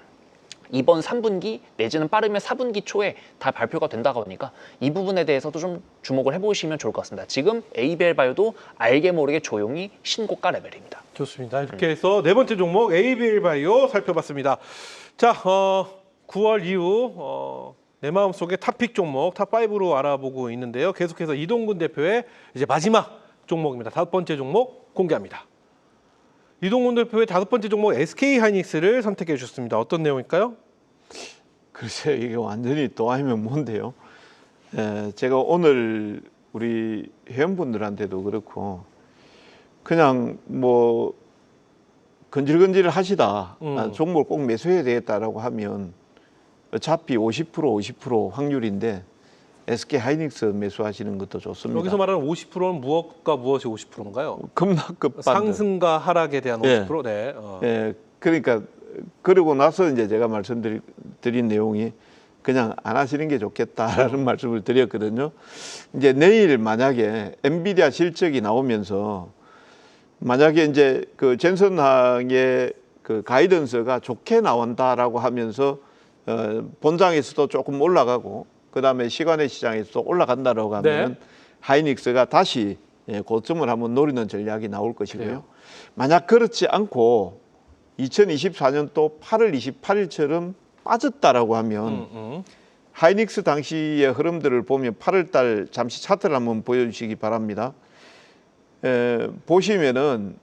이번 3분기 내지는 빠르면 4분기 초에 다 발표가 된다고 하니까 이 부분에 대해서도 좀 주목을 해보시면 좋을 것 같습니다. 지금 ABL 바이오도 알게 모르게 조용히 신고가 레벨입니다. 좋습니다. 이렇게 해서 네 번째 종목 ABL 바이오 살펴봤습니다. 자, 9월 이후 내 마음속의 탑픽 종목 탑5로 알아보고 있는데요. 계속해서 이동근 대표의 이제 마지막 종목입니다. 다섯 번째 종목 공개합니다. 이동근 대표의 다섯 번째 종목 SK 하이닉스를 선택해 주셨습니다. 어떤 내용일까요? 글쎄요, 이게 완전히 또 아니면 뭔데요. 제가 오늘 우리 회원분들한테도 그렇고 그냥 뭐 건질건질 하시다 종목을 꼭 매수해야 되겠다라고 하면 어차피 50% 확률인데 SK 하이닉스 매수하시는 것도 좋습니다. 여기서 말하는 50%는 무엇과 무엇이 50%인가요? 급락급 상승과 하락에 대한 50%? 네. 예, 그러니까 그러고 나서 이제 제가 말씀드린 내용이 그냥 안 하시는 게 좋겠다라는 말씀을 드렸거든요. 이제 내일 만약에 엔비디아 실적이 나오면서 만약에 이제 그 젠슨항의 그 가이던스가 좋게 나온다라고 하면서 본장에서도 조금 올라가고 그다음에 시간의 시장에서도 올라간다라고 하면 하이닉스가 다시 고점을 한번 노리는 전략이 나올 것이고요. 그래요? 만약 그렇지 않고 2024년도 8월 28일처럼 빠졌다라고 하면 하이닉스 당시의 흐름들을 보면 8월 달 잠시 차트를 한번 보여주시기 바랍니다. 보시면은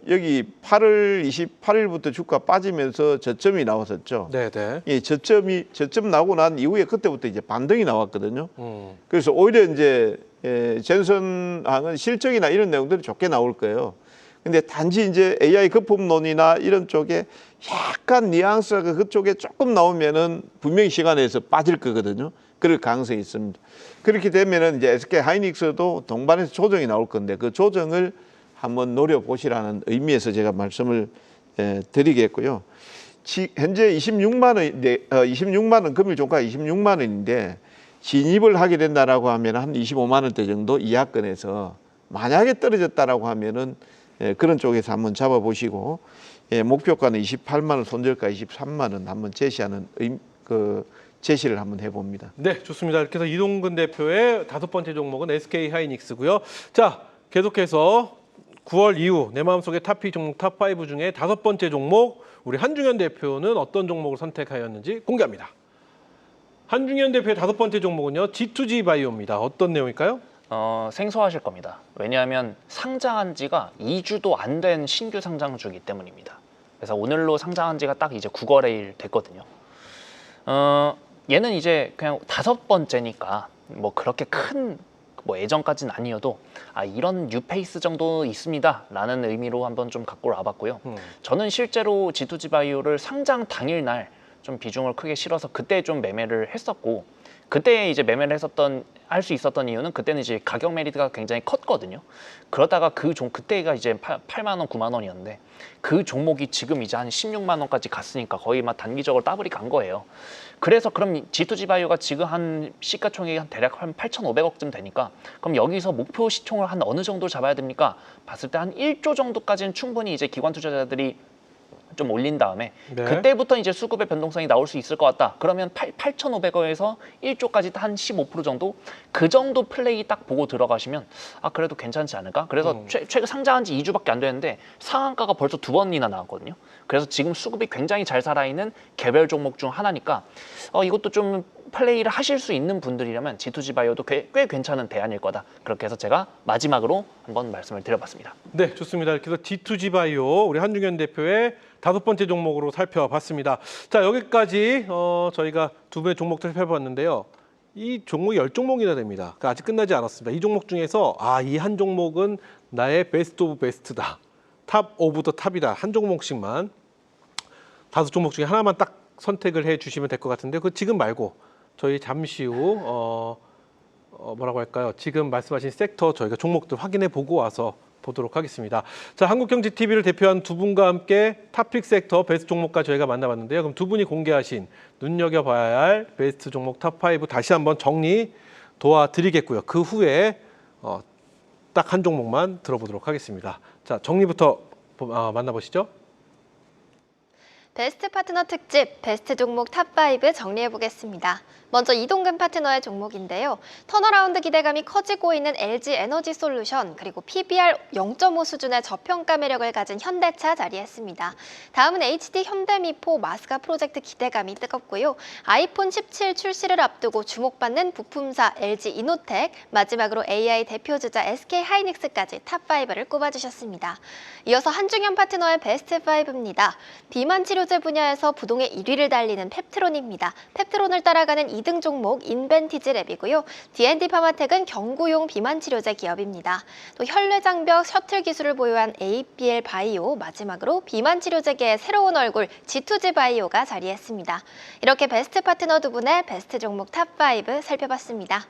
여기 8월 28일부터 주가 빠지면서 저점이 나왔었죠. 네네. 이 저점 나고 난 이후에 그때부터 이제 반등이 나왔거든요. 그래서 오히려 이제 전선항은 실적이나 이런 내용들이 좋게 나올 거예요. 근데 단지 이제 AI 거품론이나 이런 쪽에 약간 뉘앙스가 그쪽에 조금 나오면은 분명히 시간에서 빠질 거거든요. 그럴 가능성이 있습니다. 그렇게 되면은 이제 SK 하이닉스도 동반해서 조정이 나올 건데 그 조정을 한번 노려보시라는 의미에서 제가 말씀을 드리겠고요. 현재 26만 원인데 26만 원 금일 종가 26만 원인데 진입을 하게 된다라고 하면 한 25만 원대 정도 이하권에서 만약에 떨어졌다라고 하면은 그런 쪽에서 한번 잡아보시고 목표가는 28만 원, 손절가 23만 원 한번 제시하는 제시를 한번 해봅니다. 네, 좋습니다. 이렇게 해서 이동근 대표의 5번째 종목은 SK 하이닉스고요. 자, 계속해서 9월 이후 내 마음속의 탑2 종목 탑5 중에 5번째 종목 우리 한중현 대표는 어떤 종목을 선택하였는지 공개합니다. 한중현 대표의 5번째 종목은요. G2G 바이오입니다. 어떤 내용일까요? 생소하실 겁니다. 왜냐하면 상장한 지가 2주도 안 된 신규 상장주이기 때문입니다. 그래서 오늘로 상장한 지가 딱 이제 9거래일 됐거든요. 얘는 이제 그냥 5번째니까 뭐 그렇게 큰 뭐 예전까지는 아니어도 이런 뉴페이스 정도 있습니다 라는 의미로 한번 좀 갖고 와봤고요. 저는 실제로 G2G 바이오를 상장 당일날 좀 비중을 크게 실어서 그때 좀 매매를 했었고, 그때 이제 매매를 할 수 있었던 이유는 그때는 이제 가격 메리트가 굉장히 컸거든요. 그러다가 그때가 이제 8만 원, 9만 원이었는데 그 종목이 지금 이제 한 16만 원까지 갔으니까 거의 막 단기적으로 더블이 간 거예요. 그래서 그럼 G2G 바이오가 지금 한 시가총액이 대략 한 8,500억쯤 되니까 그럼 여기서 목표 시총을 한 어느 정도 잡아야 됩니까? 봤을 때 한 1조 정도까지는 충분히 이제 기관 투자자들이 좀 올린 다음에 네. 그때부터 이제 수급의 변동성이 나올 수 있을 것 같다. 그러면 8,500원에서 1조까지 한 15% 정도? 그 정도 플레이 딱 보고 들어가시면 그래도 괜찮지 않을까? 그래서 최근 상장한 지 2주밖에 안 됐는데 상한가가 벌써 2번이나 나왔거든요. 그래서 지금 수급이 굉장히 잘 살아있는 개별 종목 중 하나니까 이것도 좀 플레이를 하실 수 있는 분들이라면 G2G 바이오도 꽤 괜찮은 대안일 거다. 그렇게 해서 제가 마지막으로 한번 말씀을 드려봤습니다. 네, 좋습니다. 이렇게 해서 G2G 바이오 우리 한중현 대표의 5번째 종목으로 살펴봤습니다. 자, 여기까지 저희가 두 분의 종목들 살펴봤는데요. 이 종목이 10종목이나 됩니다. 그러니까 아직 끝나지 않았습니다. 이 종목 중에서 이 한 종목은 나의 베스트 오브 베스트다. 탑 오브 더 탑이다. 한 종목씩만 5종목 중에 하나만 딱 선택을 해 주시면 될 것 같은데 그 지금 말고 저희 잠시 후 뭐라고 할까요? 지금 말씀하신 섹터 저희가 종목들 확인해 보고 와서 보도록 하겠습니다. 자, 한국경제TV를 대표한 두 분과 함께 탑픽 섹터 베스트 종목까지 저희가 만나봤는데요. 그럼 두 분이 공개하신 눈여겨봐야 할 베스트 종목 탑5 다시 한번 정리 도와드리겠고요. 그 후에 딱 한 종목만 들어보도록 하겠습니다. 자, 정리부터 만나보시죠. 베스트 파트너 특집 베스트 종목 탑5 정리해 보겠습니다. 먼저 이동근 파트너의 종목인데요. 턴어라운드 기대감이 커지고 있는 LG 에너지 솔루션 그리고 PBR 0.5 수준의 저평가 매력을 가진 현대차 자리했습니다. 다음은 HD 현대미포 마스가 프로젝트 기대감이 뜨겁고요. 아이폰 17 출시를 앞두고 주목받는 부품사 LG 이노텍, 마지막으로 AI 대표주자 SK 하이닉스까지 탑5를 꼽아주셨습니다. 이어서 한중현 파트너의 베스트 5입니다. 비만 치료제 분야에서 부동의 1위를 달리는 펩트론입니다. 펩트론을 따라가는 2등 종목 인벤티지랩이고요. D&D 파마텍은 경구용 비만 치료제 기업입니다. 또 혈뇌장벽 셔틀 기술을 보유한 APL 바이오, 마지막으로 비만 치료제계의 새로운 얼굴 G2G 바이오가 자리했습니다. 이렇게 베스트 파트너 두 분의 베스트 종목 탑5 살펴봤습니다.